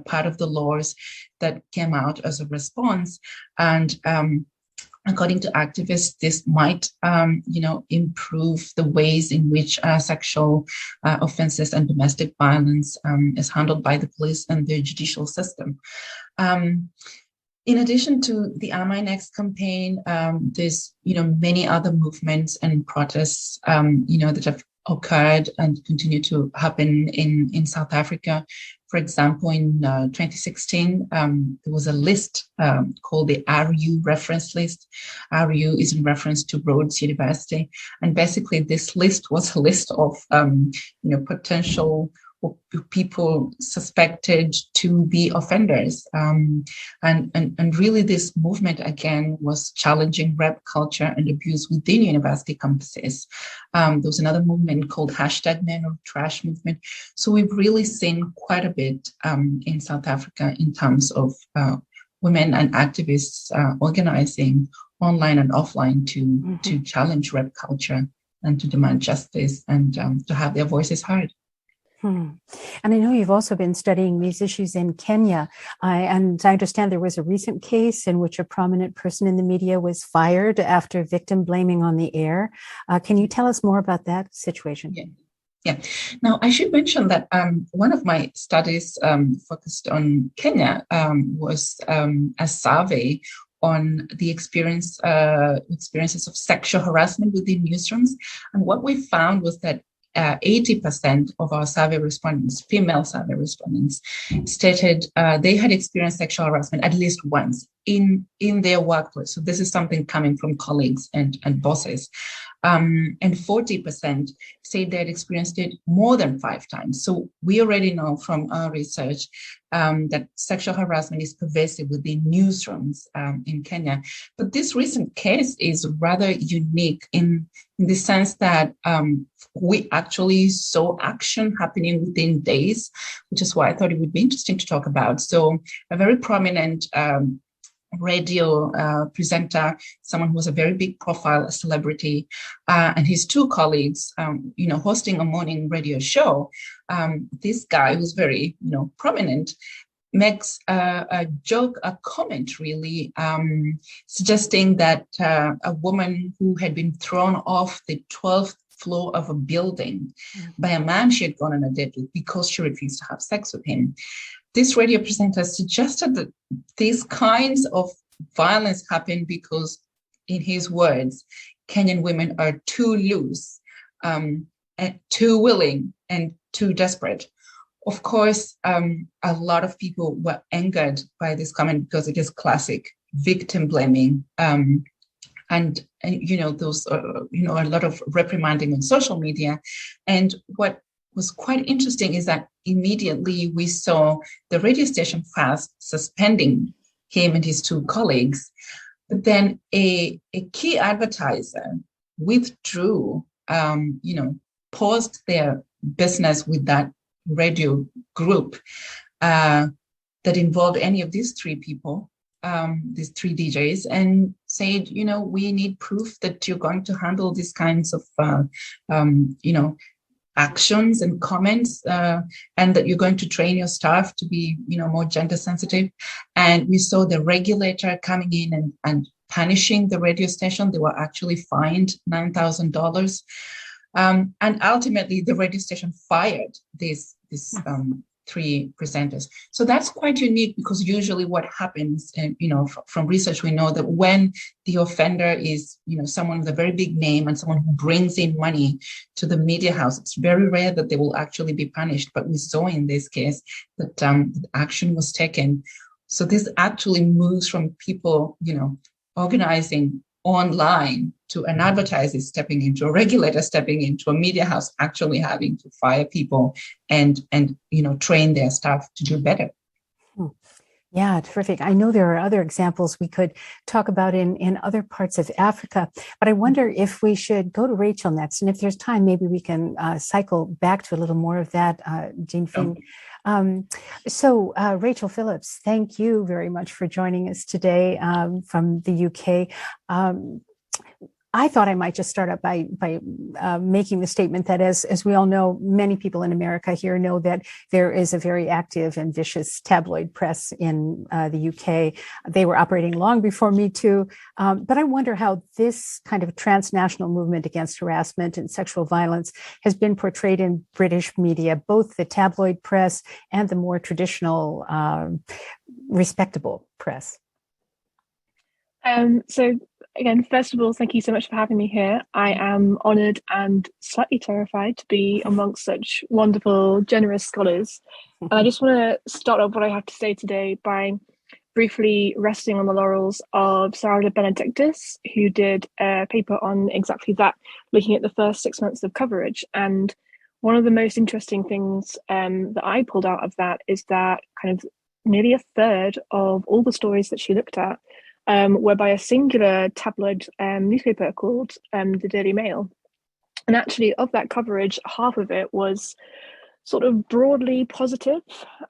part of the laws that came out as a response, and according to activists, this might, improve the ways in which sexual offenses and domestic violence is handled by the police and the judicial system. In addition to the Am I Next campaign, there's, many other movements and protests, that have occurred and continue to happen in South Africa. For example, in 2016, there was a list called the RU reference list. RU is in reference to Rhodes University. And basically this list was a list of, potential people suspected to be offenders. And really this movement, again, was challenging rape culture and abuse within university campuses. There was another movement called #Men-or-Trash movement. So we've really seen quite a bit in South Africa in terms of women and activists organizing online and offline to challenge rape culture and to demand justice and to have their voices heard. And I know you've also been studying these issues in Kenya. And I understand there was a recent case in which a prominent person in the media was fired after victim blaming on the air. Can you tell us more about that situation? Yeah. Now, I should mention that one of my studies focused on Kenya was a survey on the experiences of sexual harassment within newsrooms. And what we found was that 80% of our survey respondents, female survey respondents, stated they had experienced sexual harassment at least once in their workplace. So this is something coming from colleagues and bosses. And 40% say they had experienced it more than 5 times. So we already know from our research that sexual harassment is pervasive within newsrooms in Kenya. But this recent case is rather unique in the sense that we actually saw action happening within days, which is why I thought it would be interesting to talk about. So a very prominent radio presenter, someone who was a very big profile, a celebrity, and his 2 colleagues, hosting a morning radio show. This guy who's very, prominent, makes a joke, a comment really, suggesting that a woman who had been thrown off the 12th floor of a building by a man she had gone on a date with because she refused to have sex with him. This radio presenter suggested that these kinds of violence happen because, in his words, Kenyan women are too loose, and too willing, and too desperate. Of course, a lot of people were angered by this comment because it is classic victim blaming. And those, a lot of reprimanding on social media. And what was quite interesting is that immediately we saw the radio station fast suspending him and his 2 colleagues. But then a key advertiser withdrew, paused their business with that radio group that involved any of these 3 people, these 3 DJs, and said, we need proof that you're going to handle these kinds of, actions and comments, and that you're going to train your staff to be, more gender sensitive. And we saw the regulator coming in and punishing the radio station. They were actually fined $9,000. And ultimately, the radio station fired these three presenters. So that's quite unique, because usually what happens, and from research, we know that when the offender is someone with a very big name and someone who brings in money to the media house, it's very rare that they will actually be punished. But we saw in this case that action was taken. So this actually moves from people organizing online to an advertiser stepping into, a regulator stepping into, a media house actually having to fire people and train their staff to do better. Yeah, terrific. I know there are other examples we could talk about in other parts of Africa, but I wonder if we should go to Rachel next. And if there's time, maybe we can cycle back to a little more of that, Jean Phing. So Rachel Phillips, thank you very much for joining us today from the UK. I thought I might just start up by making the statement that, as we all know, many people in America here know that there is a very active and vicious tabloid press in the UK. They were operating long before Me Too. But I wonder how this kind of transnational movement against harassment and sexual violence has been portrayed in British media, both the tabloid press and the more traditional, respectable press. So again, first of all, thank you so much for having me here. I am honoured and slightly terrified to be amongst such wonderful, generous scholars. And I just want to start off what I have to say today by briefly resting on the laurels of Sarah de Benedictis, who did a paper on exactly that, looking at the first 6 months of coverage. And one of the most interesting things that I pulled out of that is that kind of nearly a third of all the stories that she looked at were by a singular tabloid newspaper called the Daily Mail. And actually, of that coverage, half of it was sort of broadly positive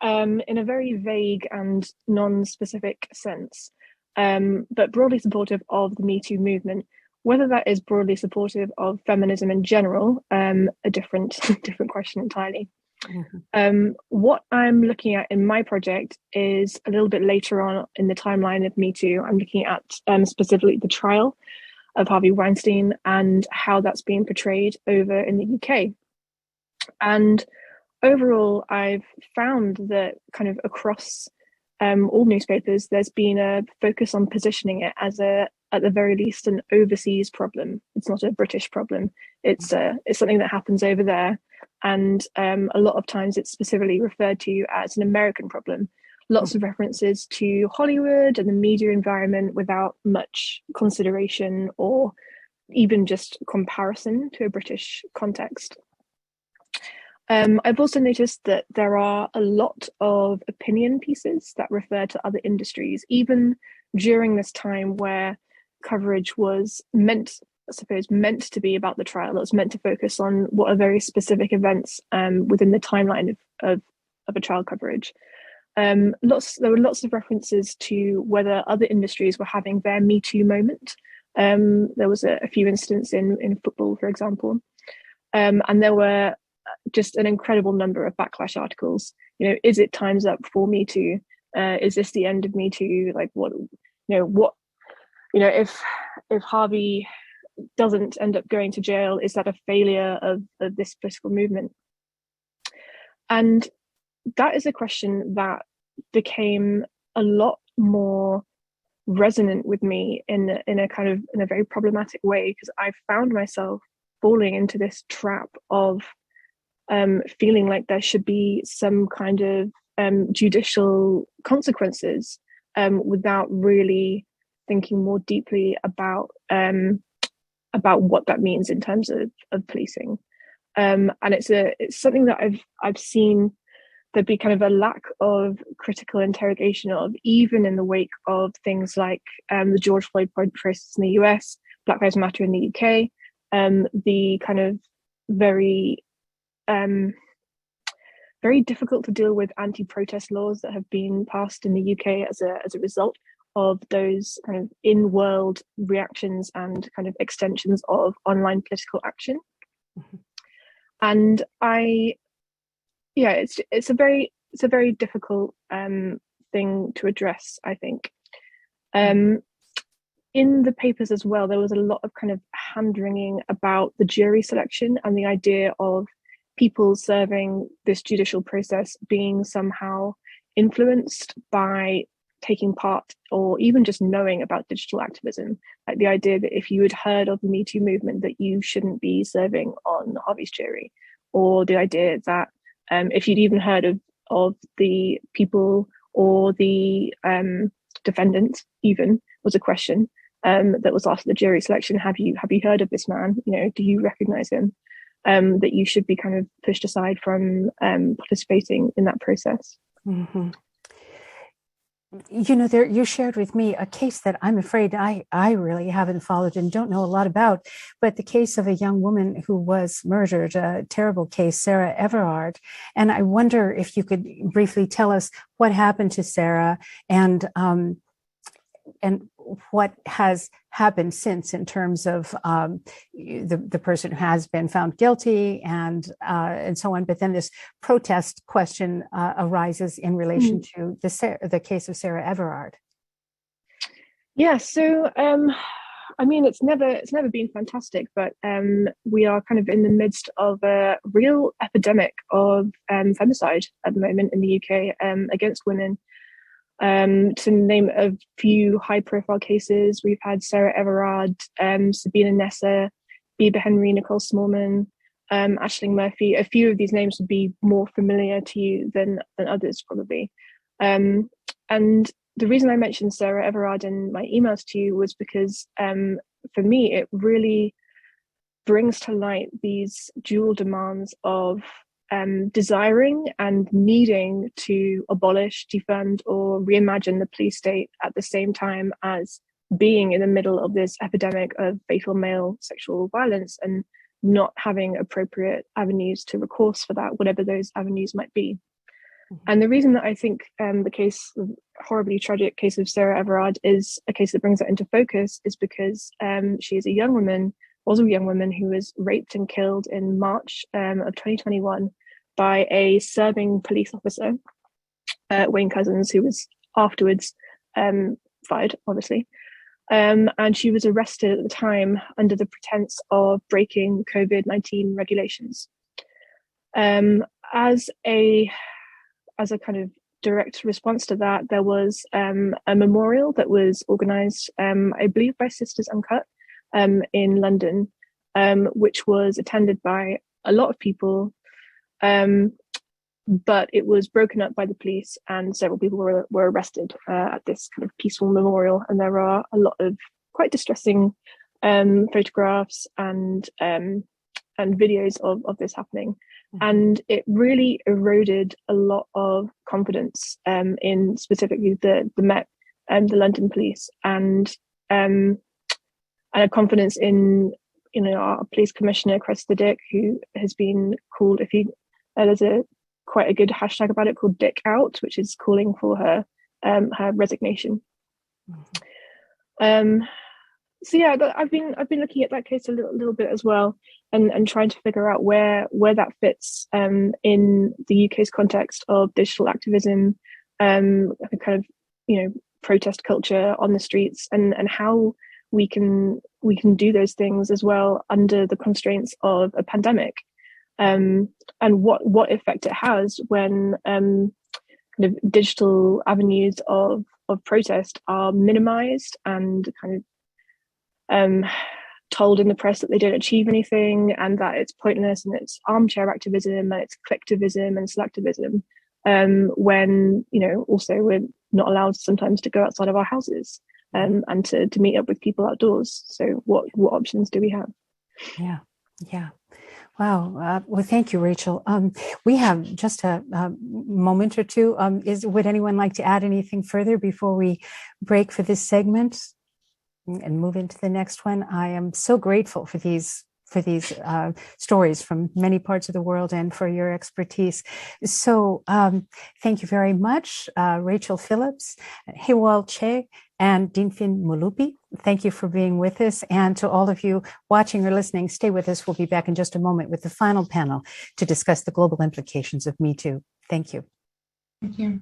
in a very vague and non-specific sense, but broadly supportive of the Me Too movement. Whether that is broadly supportive of feminism in general, a different question entirely. What I'm looking at in my project is a little bit later on in the timeline of Me Too. I'm looking at specifically the trial of Harvey Weinstein and how that's being portrayed over in the UK. And overall, I've found that kind of across all newspapers, there's been a focus on positioning it as at the very least, an overseas problem. It's not a British problem. It's something that happens over there. And a lot of times it's specifically referred to as an American problem. Lots of references to Hollywood and the media environment without much consideration or even just comparison to a British context. I've also noticed that there are a lot of opinion pieces that refer to other industries, even during this time where coverage was meant to be about the trial. It was meant to focus on what are very specific events within the timeline of a trial coverage. There were lots of references to whether other industries were having their Me Too moment. There was a few incidents in football, for example, and there were just an incredible number of backlash articles. Is it time's up for Me Too? Is this the end of Me Too? Like if Harvey doesn't end up going to jail, is that a failure of this political movement? And that is a question that became a lot more resonant with me in a very problematic way, because I found myself falling into this trap of feeling like there should be some kind of judicial consequences without really thinking more deeply about what that means in terms of policing. And it's something that I've seen there be kind of a lack of critical interrogation of, even in the wake of things like the George Floyd protests in the US, Black Lives Matter in the UK, the kind of very difficult to deal with anti-protest laws that have been passed in the UK as a result of those kind of in-world reactions and kind of extensions of online political action. And it's a very difficult thing to address, I think. In the papers as well, there was a lot of kind of hand-wringing about the jury selection and the idea of people serving this judicial process being somehow influenced by taking part or even just knowing about digital activism. Like the idea that if you had heard of the Me Too movement, that you shouldn't be serving on Harvey's jury, or the idea that if you'd even heard of the people or the defendant, even was a question that was asked at the jury selection. Have you heard of this man? You know, do you recognize him? That you should be kind of pushed aside from participating in that process. Mm-hmm. You know, you shared with me a case that I'm afraid I really haven't followed and don't know a lot about, but the case of a young woman who was murdered, a terrible case, Sarah Everard. And I wonder if you could briefly tell us what happened to Sarah and what has happened since in terms of the person who has been found guilty and so on. But then this protest question arises in relation to the case of Sarah Everard. Yeah, so I mean, it's never been fantastic, but we are kind of in the midst of a real epidemic of femicide at the moment in the UK against women. To name a few high-profile cases, we've had Sarah Everard, Sabina Nessa, Bieber Henry, Nicole Smallman, Aisling Murphy. A few of these names would be more familiar to you than others, probably. And the reason I mentioned Sarah Everard in my emails to you was because, for me, it really brings to light these dual demands of desiring and needing to abolish, defund, or reimagine the police state at the same time as being in the middle of this epidemic of fatal male sexual violence and not having appropriate avenues to recourse for that, whatever those avenues might be. And the reason that I think the horribly tragic case of Sarah Everard is a case that brings that into focus is because she is a young woman who was raped and killed in March of 2021 by a serving police officer, Wayne Couzens, who was afterwards fired, obviously. And she was arrested at the time under the pretense of breaking COVID-19 regulations. As a kind of direct response to that, there was a memorial that was organised, I believe, by Sisters Uncut in London, which was attended by a lot of people, but it was broken up by the police and several people were arrested at this kind of peaceful memorial. And there are a lot of quite distressing photographs and videos of this happening. And it really eroded a lot of confidence in specifically the Met and the London police, and a confidence in our police commissioner Cressida Dick, who has been called, there's quite a good hashtag about it called Dick Out, which is calling for her resignation. So yeah, I've been looking at that case a little bit as well, and trying to figure out where that fits in the UK's context of digital activism, kind of protest culture on the streets, and how we can do those things as well under the constraints of a pandemic, and what effect it has when kind of digital avenues of protest are minimized and kind of told in the press that they don't achieve anything and that it's pointless and it's armchair activism and it's collectivism and selectivism, when also we're not allowed sometimes to go outside of our houses and to meet up with people outdoors. So what options do we have? Yeah. Wow. Well, thank you, Rachel. We have just a moment or two. Would anyone like to add anything further before we break for this segment and move into the next one? I am so grateful for these stories from many parts of the world and for your expertise. So thank you very much, Rachel Phillips, Joan Kjaer, and Dinfin Mulupi. Thank you for being with us. And to all of you watching or listening, stay with us. We'll be back in just a moment with the final panel to discuss the global implications of Me Too. Thank you. Thank you.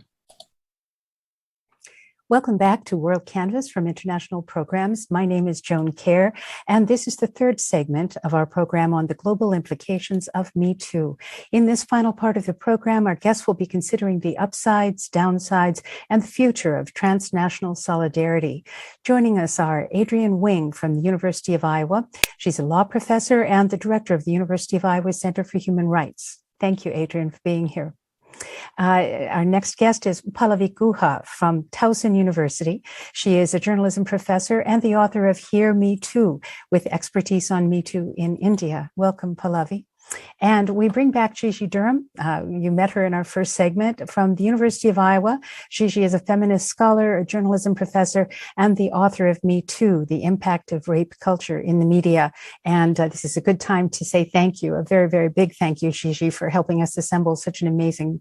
Welcome back to WorldCanvass from International Programs. My name is Joan Kjaer, and this is the third segment of our program on the global implications of MeToo. In this final part of the program, our guests will be considering the upsides, downsides, and the future of transnational solidarity. Joining us are Adrienne Wing from the University of Iowa. She's a law professor and the director of the University of Iowa Center for Human Rights. Thank you, Adrienne, for being here. Our next guest is Pallavi Guha from Towson University. She is a journalism professor and the author of Hear Me Too, with expertise on Me Too in India. Welcome, Pallavi. And we bring back Gigi Durham. You met her in our first segment from the University of Iowa. Gigi is a feminist scholar, a journalism professor, and the author of Me Too, The Impact of Rape Culture in the Media. And this is a good time to say thank you, a very, very big thank you, Gigi, for helping us assemble such an amazing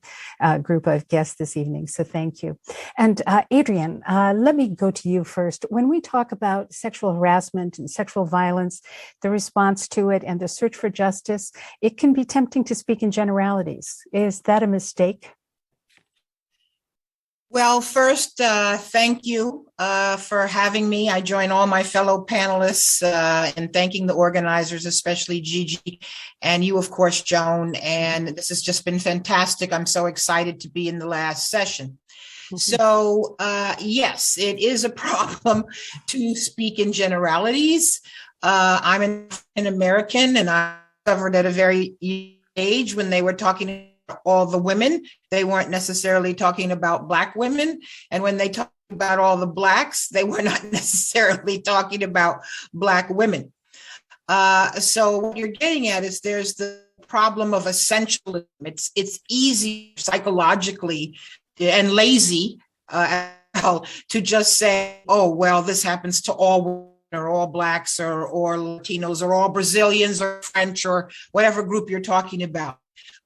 group of guests this evening. So thank you. And Adrienne, let me go to you first. When we talk about sexual harassment and sexual violence, the response to it and the search for justice, it can be tempting to speak in generalities. Is that a mistake? Well, first, thank you for having me. I join all my fellow panelists in thanking the organizers, especially Gigi, and you, of course, Joan. And this has just been fantastic. I'm so excited to be in the last session. So, yes, it is a problem to speak in generalities. I'm an American, and I discovered at a very young age when they were talking about all the women, they weren't necessarily talking about Black women. And when they talked about all the Blacks, they were not necessarily talking about Black women. So what you're getting at is there's the problem of essentialism. It's easy psychologically and lazy to just say, oh, well, this happens to all women, or all Blacks or Latinos or all Brazilians or French or whatever group you're talking about.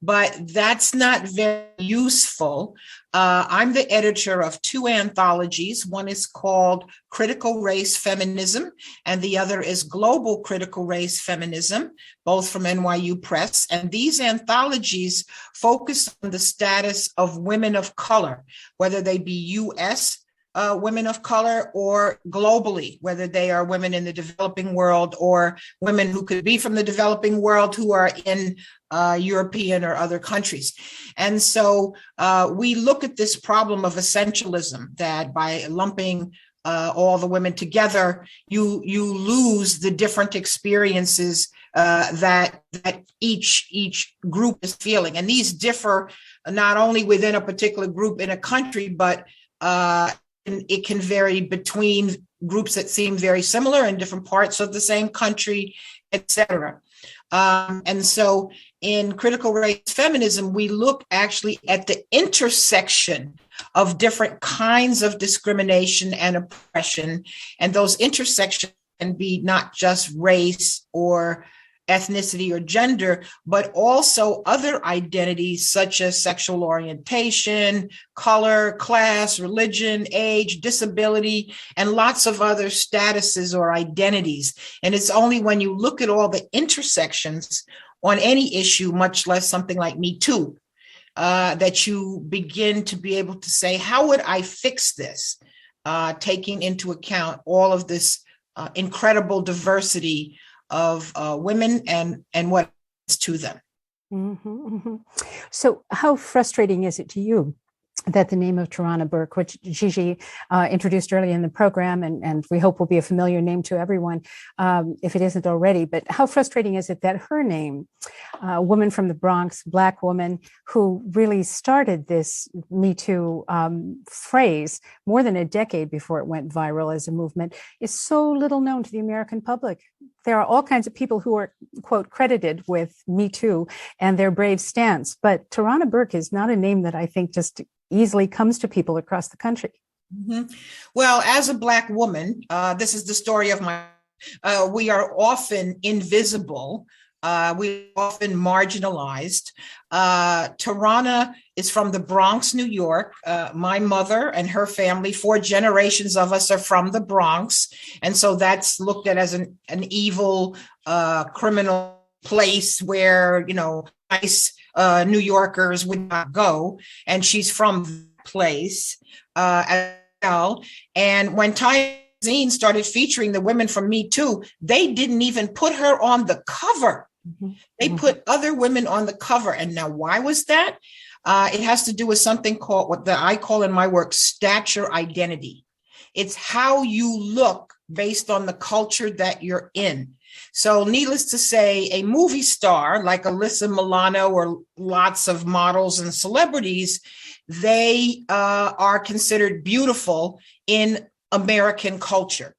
But that's not very useful. I'm the editor of two anthologies. One is called Critical Race Feminism, and the other is Global Critical Race Feminism, both from NYU Press. And these anthologies focus on the status of women of color, whether they be U.S. Women of color or globally, whether they are women in the developing world or women who could be from the developing world who are in European or other countries. And so we look at this problem of essentialism, that by lumping all the women together, you lose the different experiences that each group is feeling. And these differ not only within a particular group in a country, but it can vary between groups that seem very similar in different parts of the same country, et cetera. And so in critical race feminism, we look actually at the intersection of different kinds of discrimination and oppression. And those intersections can be not just race or ethnicity or gender, but also other identities such as sexual orientation, color, class, religion, age, disability, and lots of other statuses or identities. And it's only when you look at all the intersections on any issue, much less something like Me Too, that you begin to be able to say, how would I fix this? Taking into account all of this incredible diversity of women and what is to them. Mm-hmm, mm-hmm. So how frustrating is it to you that the name of Tarana Burke, which Gigi introduced early in the program, and we hope will be a familiar name to everyone, if it isn't already, but how frustrating is it that her name, a woman from the Bronx, Black woman, who really started this Me Too phrase more than a decade before it went viral as a movement, is so little known to the American public? There are all kinds of people who are, quote, credited with Me Too and their brave stance, but Tarana Burke is not a name that I think just easily comes to people across the country. Mm-hmm. Well, as a Black woman, this is the story of my, we are often invisible. We often marginalized. Tarana is from the Bronx, New York. My mother and her family, 4 generations of us are from the Bronx. And so that's looked at as an evil, criminal place where, nice New Yorkers would not go. And she's from the place. As well. And when Time magazine started featuring the women from Me Too, they didn't even put her on the cover. They put other women on the cover. And now why was that? It has to do with something called what I call in my work stature identity. It's how you look based on the culture that you're in. So needless to say, a movie star like Alyssa Milano or lots of models and celebrities, they are considered beautiful in American culture.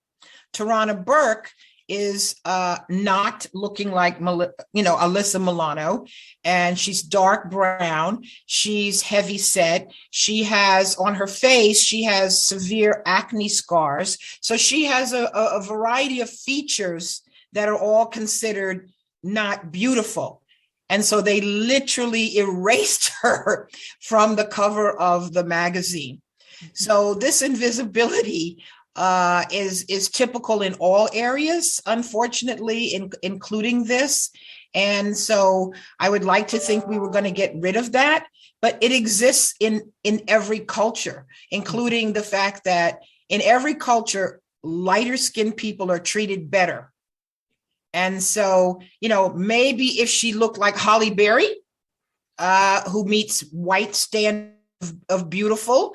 Tarana Burke is not looking like, Alyssa Milano, and she's dark brown. She's heavy set. She has on her face, she has severe acne scars. So she has a variety of features that are all considered not beautiful. And so they literally erased her from the cover of the magazine. So this invisibility is typical in all areas, unfortunately, including this. And so I would like to think we were going to get rid of that, but it exists in every culture, including the fact that in every culture, lighter skinned people are treated better. And so, maybe if she looked like Halle Berry, who meets white standard of beautiful,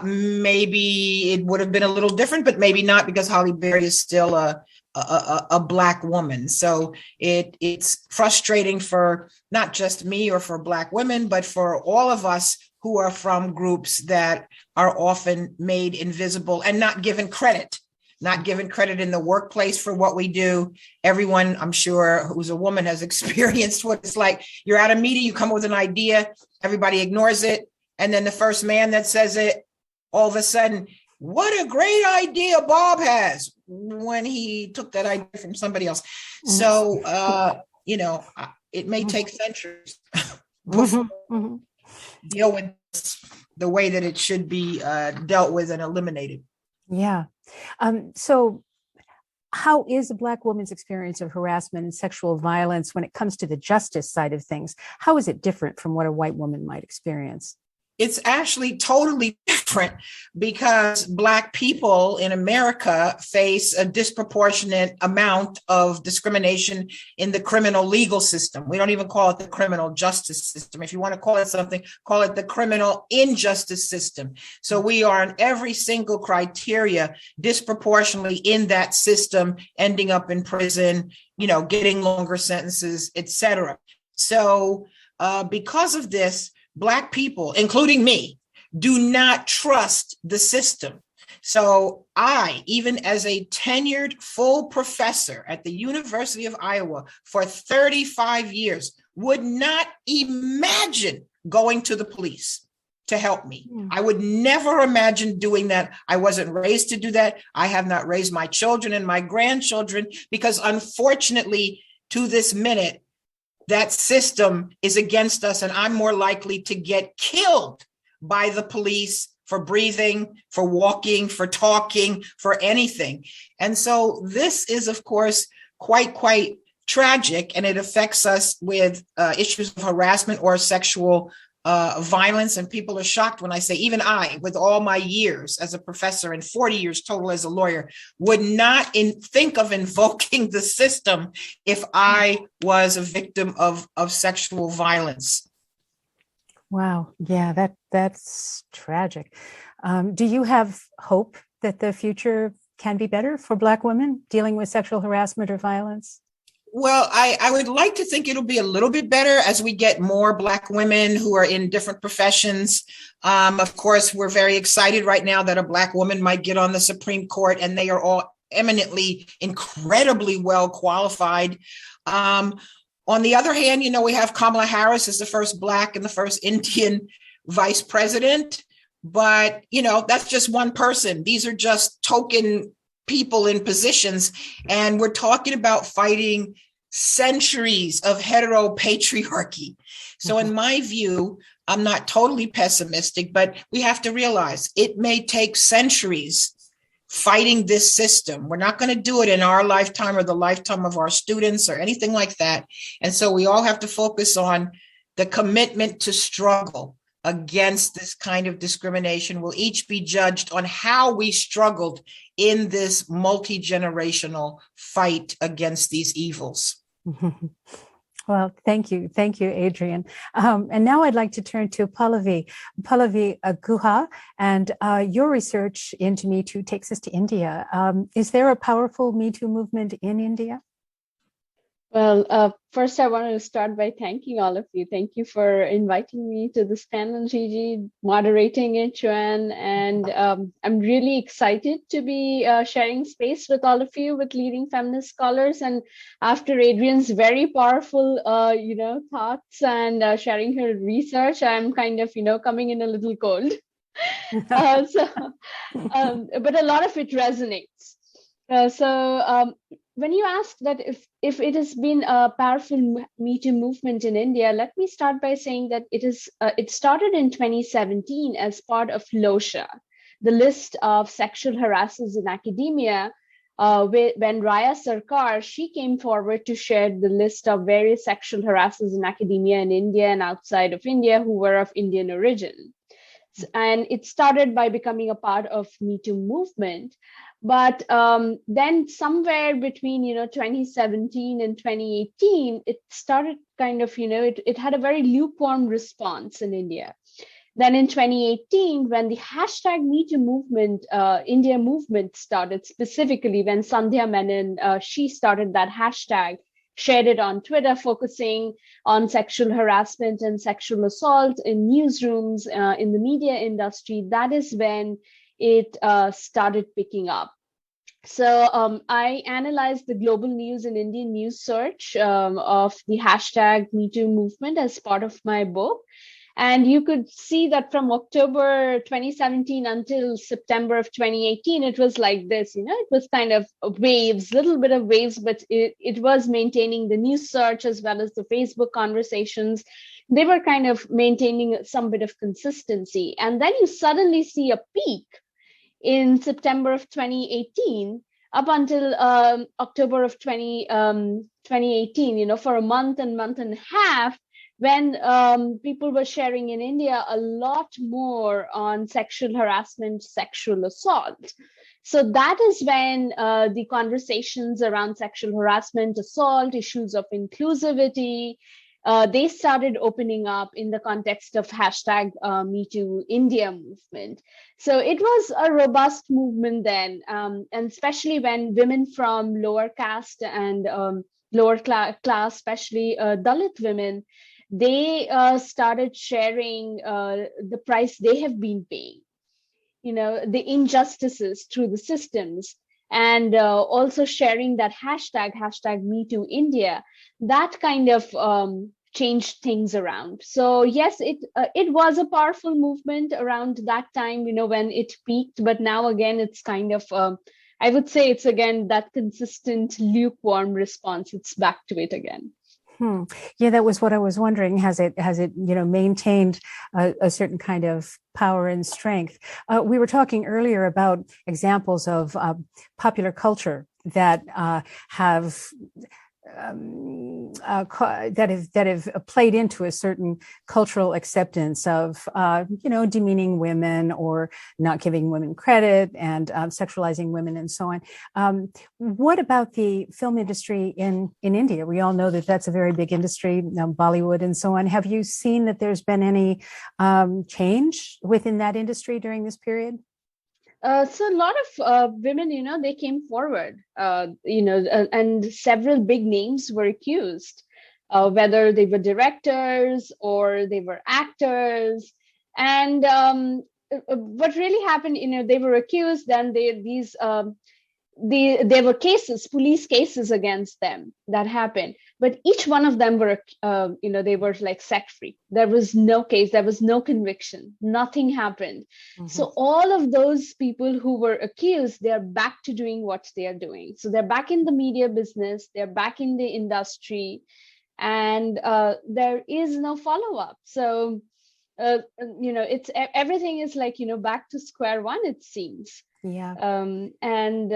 maybe it would have been a little different, but maybe not, because Halle Berry is still a Black woman. So it's frustrating for not just me or for Black women, but for all of us who are from groups that are often made invisible and not given credit in the workplace for what we do. Everyone, I'm sure, who's a woman has experienced what it's like. You're at a meeting, you come up with an idea, everybody ignores it. And then the first man that says it, all of a sudden, what a great idea Bob has, when he took that idea from somebody else. So, it may take centuries before deal with this the way that it should be dealt with and eliminated. Yeah. So how is a Black woman's experience of harassment and sexual violence when it comes to the justice side of things? How is it different from what a white woman might experience? It's actually totally different, because Black people in America face a disproportionate amount of discrimination in the criminal legal system. We don't even call it the criminal justice system. If you want to call it something, call it the criminal injustice system. So we are in every single criteria disproportionately in that system, ending up in prison, getting longer sentences, etc. So because of this, Black people, including me, do not trust the system. So I, even as a tenured full professor at the University of Iowa for 35 years, would not imagine going to the police to help me. I would never imagine doing that. I wasn't raised to do that. I have not raised my children and my grandchildren, because unfortunately, to this minute, that system is against us, and I'm more likely to get killed by the police for breathing, for walking, for talking, for anything. And so this is, of course, quite tragic, and it affects us with issues of harassment or sexual violence. And people are shocked when I say, even I, with all my years as a professor and 40 years total as a lawyer, would not think of invoking the system if I was a victim of sexual violence. Wow. Yeah, that's tragic. Do you have hope that the future can be better for Black women dealing with sexual harassment or violence? Well, I would like to think it'll be a little bit better as we get more Black women who are in different professions. Of course, we're very excited right now that a Black woman might get on the Supreme Court, and they are all eminently, incredibly well qualified. On the other hand, we have Kamala Harris as the first Black and the first Indian vice president. But, that's just one person. These are just token people in positions. And we're talking about fighting centuries of heteropatriarchy. So in my view, I'm not totally pessimistic, but we have to realize it may take centuries fighting this system. We're not going to do it in our lifetime or the lifetime of our students or anything like that. And so we all have to focus on the commitment to struggle against this kind of discrimination will each be judged on how we struggled in this multi-generational fight against these evils. Well, thank you. Thank you, Adrian. And now I'd like to turn to Pallavi Guha, and your research into Me Too takes us to India. Is there a powerful Me Too movement in India? Well, first I want to start by thanking all of you. Thank you for inviting me to this panel, Gigi, moderating it, Joanne, and I'm really excited to be sharing space with all of you, with leading feminist scholars. And after Adrian's very powerful, thoughts and sharing her research, I'm kind of, coming in a little cold. But a lot of it resonates. When you ask that if it has been a powerful Me Too movement in India, let me start by saying that it started in 2017 as part of LOSHA, the list of sexual harassers in academia. When Raya Sarkar, she came forward to share the list of various sexual harassers in academia in India and outside of India who were of Indian origin. And it started by becoming a part of Me Too movement. But then somewhere between 2017 and 2018, it started kind of it had a very lukewarm response in India. Then in 2018, when the hashtag Me Too movement, India movement started, specifically when Sandhya Menon, she started that hashtag, shared it on Twitter, focusing on sexual harassment and sexual assault in newsrooms, in the media industry. That is when it started picking up. So I analyzed the global news and Indian news search of the hashtag Me Too movement as part of my book. And you could see that from October 2017 until September of 2018, it was like this, it was kind of waves, little bit of waves, but it was maintaining the news search as well as the Facebook conversations. They were kind of maintaining some bit of consistency. And then you suddenly see a peak in September of 2018 up until October of 2018, for a month and a half, when people were sharing in India a lot more on sexual harassment, sexual assault. So that is when the conversations around sexual harassment, assault, issues of inclusivity, they started opening up in the context of hashtag Me Too India movement. So it was a robust movement then, and especially when women from lower caste and lower class, especially Dalit women, they started sharing the price they have been paying, the injustices through the systems, and also sharing that hashtag Me Too India. That kind of changed things around. So yes, it was a powerful movement around that time, when it peaked. But now again, it's kind of I would say it's again that consistent lukewarm response. It's back to it again. Yeah, that was what I was wondering. Has it maintained a certain kind of power and strength? We were talking earlier about examples of popular culture that have played into a certain cultural acceptance of demeaning women or not giving women credit and sexualizing women and so on. What about the film industry in India? We all know that that's a very big industry, Bollywood and so on. Have you seen that there's been any change within that industry during this period? So a lot of women, they came forward, and several big names were accused, whether they were directors or they were actors. And what really happened, they were accused, then there were cases, police cases against them that happened. But each one of them were, they were like set free. There was no case, there was no conviction, nothing happened. Mm-hmm. So all of those people who were accused, they're back to doing what they are doing. So they're back in the media business, they're back in the industry, and there is no follow-up. So, it's everything is like, back to square one, it seems. Yeah. And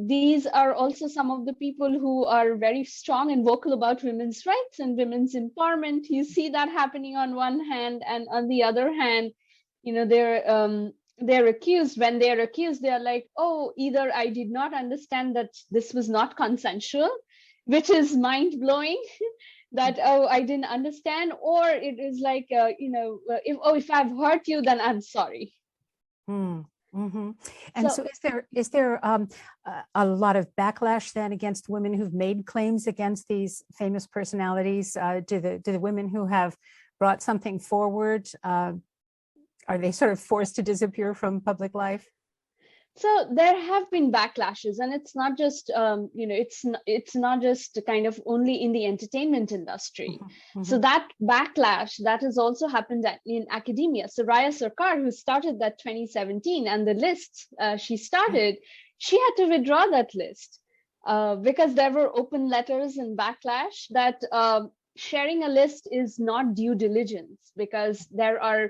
these are also some of the people who are very strong and vocal about women's rights and women's empowerment. You see that happening on one hand, and on the other hand, they're accused. When they're accused, they're like, oh, either I did not understand that this was not consensual, which is mind-blowing. That, oh, I didn't understand, or it is like, if I've hurt you, then I'm sorry. Mm-hmm. And so is there a lot of backlash then against women who've made claims against these famous personalities? Do the women who have brought something forward, are they sort of forced to disappear from public life? So there have been backlashes, and it's not just it's not just kind of only in the entertainment industry. Mm-hmm. So that backlash that has also happened in academia. So Raya Sarkar, who started that 2017, and the list she started, she had to withdraw that list because there were open letters and backlash that sharing a list is not due diligence, because there are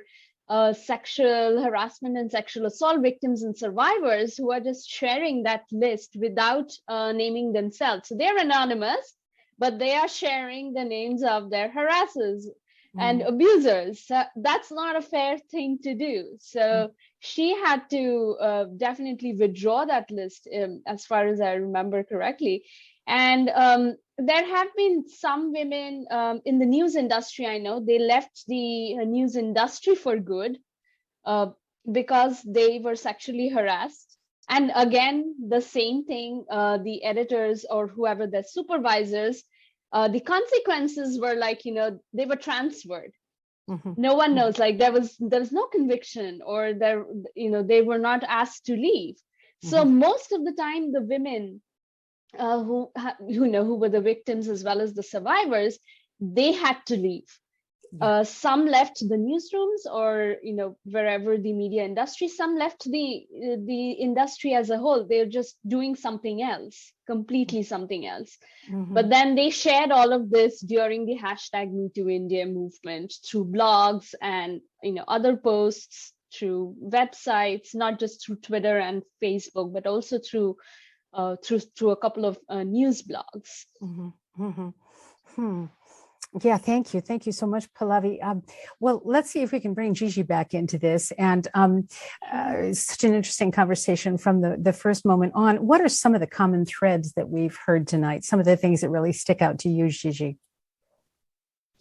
sexual harassment and sexual assault victims and survivors who are just sharing that list without naming themselves. So they're anonymous, but they are sharing the names of their harassers and abusers. That's not a fair thing to do. So she had to definitely withdraw that list, as far as I remember correctly. And there have been some women in the news industry, I know, they left the news industry for good because they were sexually harassed. And again, the same thing, the editors or whoever, the supervisors, the consequences were like, they were transferred. Mm-hmm. No one knows, like there was no conviction, or they were not asked to leave. Mm-hmm. So most of the time, the women who were the victims as well as the survivors, they had to leave. Yeah. Some left the newsrooms or wherever the media industry. Some left the industry as a whole. They're just doing something else, completely something else. Mm-hmm. But then they shared all of this during the #MeTooIndia movement through blogs and other posts, through websites, not just through Twitter and Facebook, but also through a couple of news blogs. Mm-hmm. Mm-hmm. Yeah, thank you so much, Pallavi. Well, let's see if we can bring Gigi back into this. And it's such an interesting conversation from the first moment on. What are some of the common threads that we've heard tonight? Some of the things that really stick out to you, Gigi?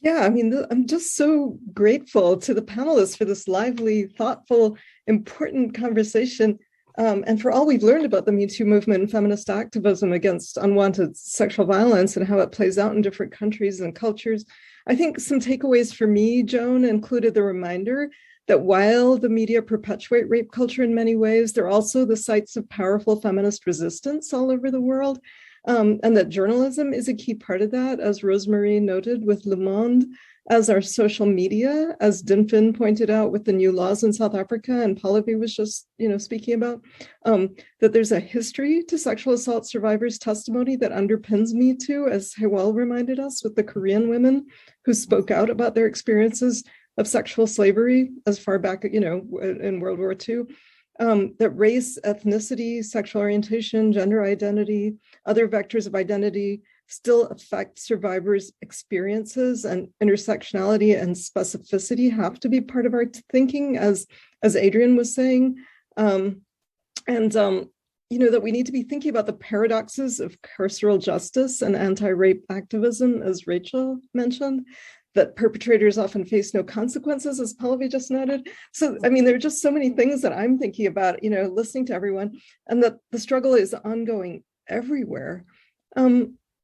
Yeah, I mean, I'm just so grateful to the panelists for this lively, thoughtful, important conversation. And for all we've learned about the Me Too movement and feminist activism against unwanted sexual violence and how it plays out in different countries and cultures, I think some takeaways for me, Joan, included the reminder that while the media perpetuate rape culture in many ways, they're also the sites of powerful feminist resistance all over the world, and that journalism is a key part of that, as Rosemarie noted with Le Monde, as our social media, as Dinfin pointed out with the new laws in South Africa, and Pallavi was just, speaking about, that there's a history to sexual assault survivors' testimony that underpins Me Too, as Hewell reminded us, with the Korean women who spoke out about their experiences of sexual slavery as far back, in World War II. That race, ethnicity, sexual orientation, gender identity, other vectors of identity still affect survivors' experiences, and intersectionality and specificity have to be part of our thinking, as Adrian was saying. That we need to be thinking about the paradoxes of carceral justice and anti-rape activism, as Rachel mentioned, that perpetrators often face no consequences, as Pallavi just noted. So, I mean, there are just so many things that I'm thinking about, listening to everyone, and that the struggle is ongoing everywhere.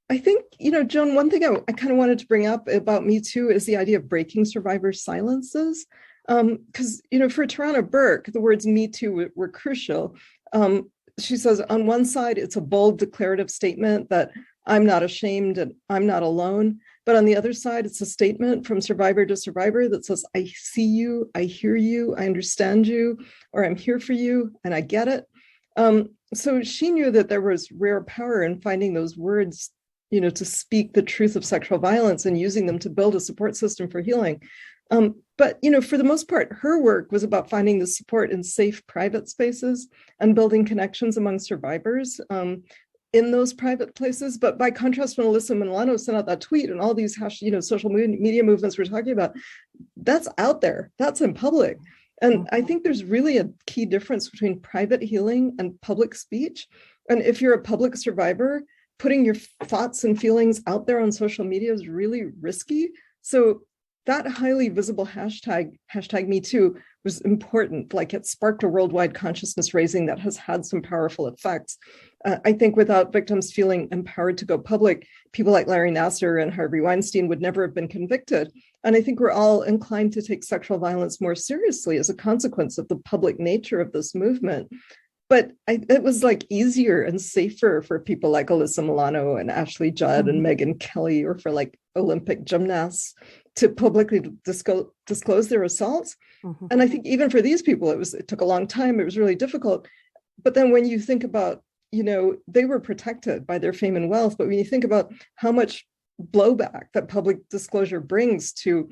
I think, Joan, one thing I kind of wanted to bring up about Me Too is the idea of breaking survivor silences. Because, for Tarana Burke, the words Me Too were crucial. She says, on one side, it's a bold declarative statement that I'm not ashamed and I'm not alone. But on the other side, it's a statement from survivor to survivor that says, I see you, I hear you, I understand you, or I'm here for you, and I get it. So she knew that there was rare power in finding those words, to speak the truth of sexual violence and using them to build a support system for healing. But, for the most part, her work was about finding the support in safe private spaces and building connections among survivors in those private places. But by contrast, when Alyssa Milano sent out that tweet and all these social media movements we're talking about, that's out there, that's in public. And I think there's really a key difference between private healing and public speech. And if you're a public survivor, putting your thoughts and feelings out there on social media is really risky. So that highly visible hashtag #MeToo was important. Like, it sparked a worldwide consciousness raising that has had some powerful effects. I think without victims feeling empowered to go public, people like Larry Nassar and Harvey Weinstein would never have been convicted. And I think we're all inclined to take sexual violence more seriously as a consequence of the public nature of this movement. But it was easier and safer for people like Alyssa Milano and Ashley Judd and Megyn Kelly, or for Olympic gymnasts, to publicly disclose their assaults. And I think even for these people, it took a long time. It was really difficult. But then when you think about, they were protected by their fame and wealth. But when you think about how much blowback that public disclosure brings to,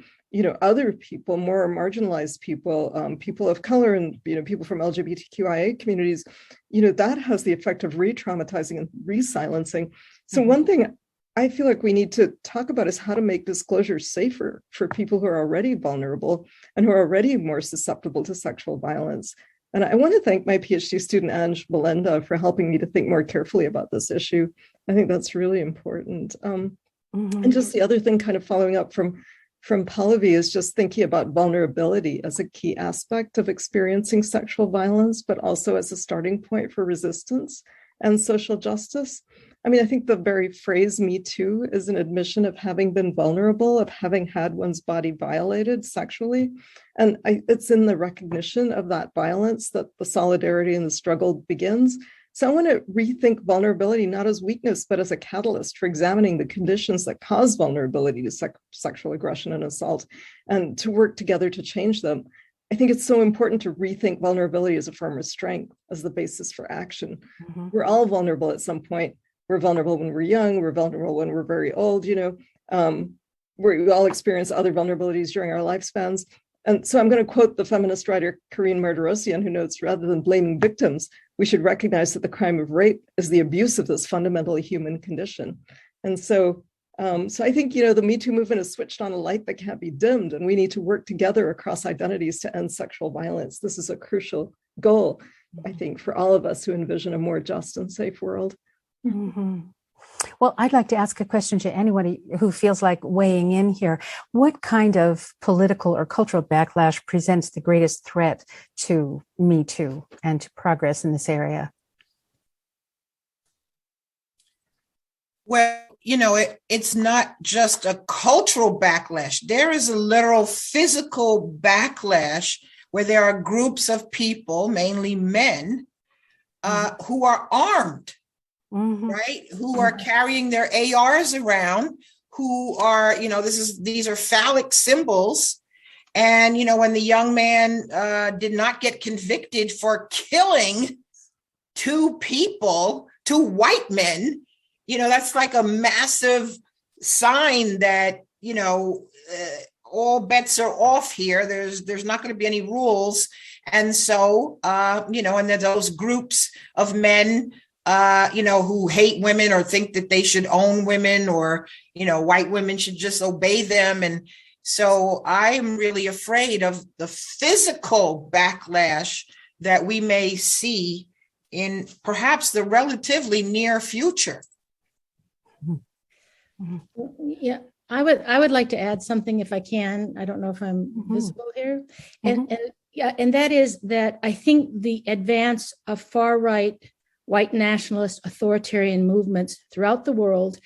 other people, more marginalized people, people of color, and, people from LGBTQIA communities, that has the effect of re-traumatizing and re-silencing. So one thing I feel like we need to talk about is how to make disclosure safer for people who are already vulnerable and who are already more susceptible to sexual violence. And I want to thank my PhD student, Ange Melinda, for helping me to think more carefully about this issue. I think that's really important. And just the other thing, kind of following up from Pallavi, is just thinking about vulnerability as a key aspect of experiencing sexual violence, but also as a starting point for resistance and social justice. I mean, I think the very phrase "Me Too" is an admission of having been vulnerable, of having had one's body violated sexually. And it's in the recognition of that violence that the solidarity and the struggle begins. So I want to rethink vulnerability not as weakness, but as a catalyst for examining the conditions that cause vulnerability to sexual aggression and assault, and to work together to change them. I think it's so important to rethink vulnerability as a form of strength, as the basis for action. We're all vulnerable at some point. We're vulnerable when we're young. We're vulnerable when we're very old. We all experience other vulnerabilities during our lifespans. And so I'm going to quote the feminist writer Corinne Martirosyan, who notes, rather than blaming victims, we should recognize that the crime of rape is the abuse of this fundamentally human condition. And so I think, the Me Too movement has switched on a light that can't be dimmed, and we need to work together across identities to end sexual violence. This is a crucial goal, I think, for all of us who envision a more just and safe world. Well, I'd like to ask a question to anybody who feels like weighing in here. What kind of political or cultural backlash presents the greatest threat to Me Too and to progress in this area? Well, it's not just a cultural backlash. There is a literal physical backlash where there are groups of people, mainly men, who are armed. Right? Who are carrying their ARs around, who are, these are phallic symbols. And, when the young man did not get convicted for killing two white men, that's like a massive sign that, all bets are off here. There's not going to be any rules. And so, and then those groups of men who hate women or think that they should own women, or, white women should just obey them. And so I'm really afraid of the physical backlash that we may see in perhaps the relatively near future. Yeah, I would like to add something if I can. I don't know if I'm visible here. And that is that I think the advance of far right white nationalist authoritarian movements throughout the world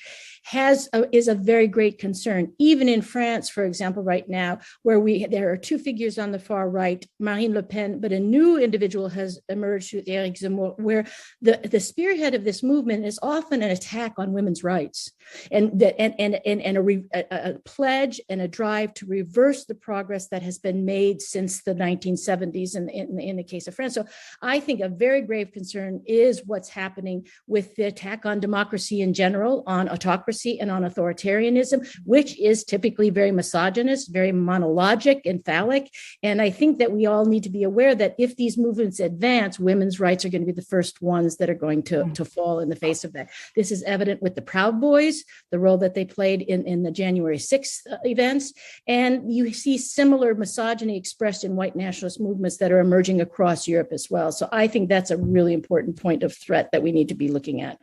is a very great concern. Even in France, for example, right now, where there are two figures on the far right, Marine Le Pen, but a new individual has emerged with Eric Zemmour, where the spearhead of this movement is often an attack on women's rights, and a pledge and a drive to reverse the progress that has been made since the 1970s in the case of France. So I think a very grave concern is what's happening with the attack on democracy in general, on autocracy democracy and on authoritarianism, which is typically very misogynist, very monologic and phallic. And I think that we all need to be aware that if these movements advance, women's rights are going to be the first ones that are going to fall in the face of that. This is evident with the Proud Boys, the role that they played in the January 6th events. And you see similar misogyny expressed in white nationalist movements that are emerging across Europe as well. So I think that's a really important point of threat that we need to be looking at.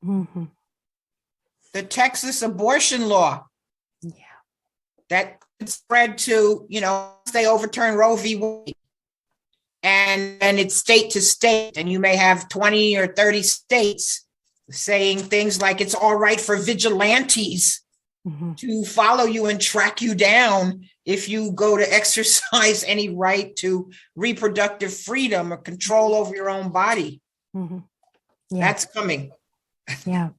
Mm-hmm. The Texas abortion law. Yeah. That spread to, they overturn Roe v. Wade. And it's state to state, and you may have 20 or 30 states saying things like it's all right for vigilantes to follow you and track you down if you go to exercise any right to reproductive freedom or control over your own body. Yeah. That's coming. Yeah.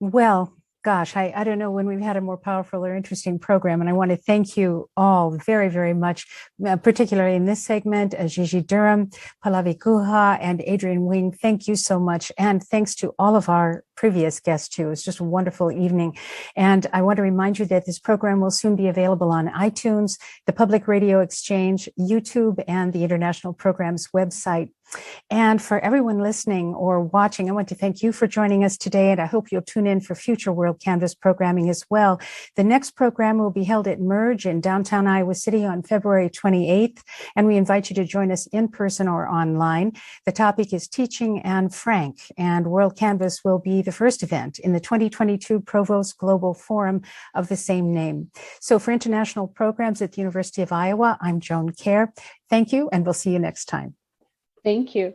Well, gosh, I don't know when we've had a more powerful or interesting program. And I want to thank you all very, very much, particularly in this segment, Gigi Durham, Pallavi Guha, and Adrienne Wing. Thank you so much. And thanks to all of our previous guests too. It's just a wonderful evening. And I want to remind you that this program will soon be available on iTunes, the Public Radio Exchange, YouTube, and the International Programs website. And for everyone listening or watching, I want to thank you for joining us today, and I hope you'll tune in for future WorldCanvass programming as well. The next program will be held at Merge in downtown Iowa City on February 28th, and we invite you to join us in person or online. The topic is Teaching Anne Frank, and WorldCanvass will be the first event in the 2022 Provost Global Forum of the same name. So for International Programs at the University of Iowa, I'm Joan Kjaer. Thank you, and we'll see you next time. Thank you.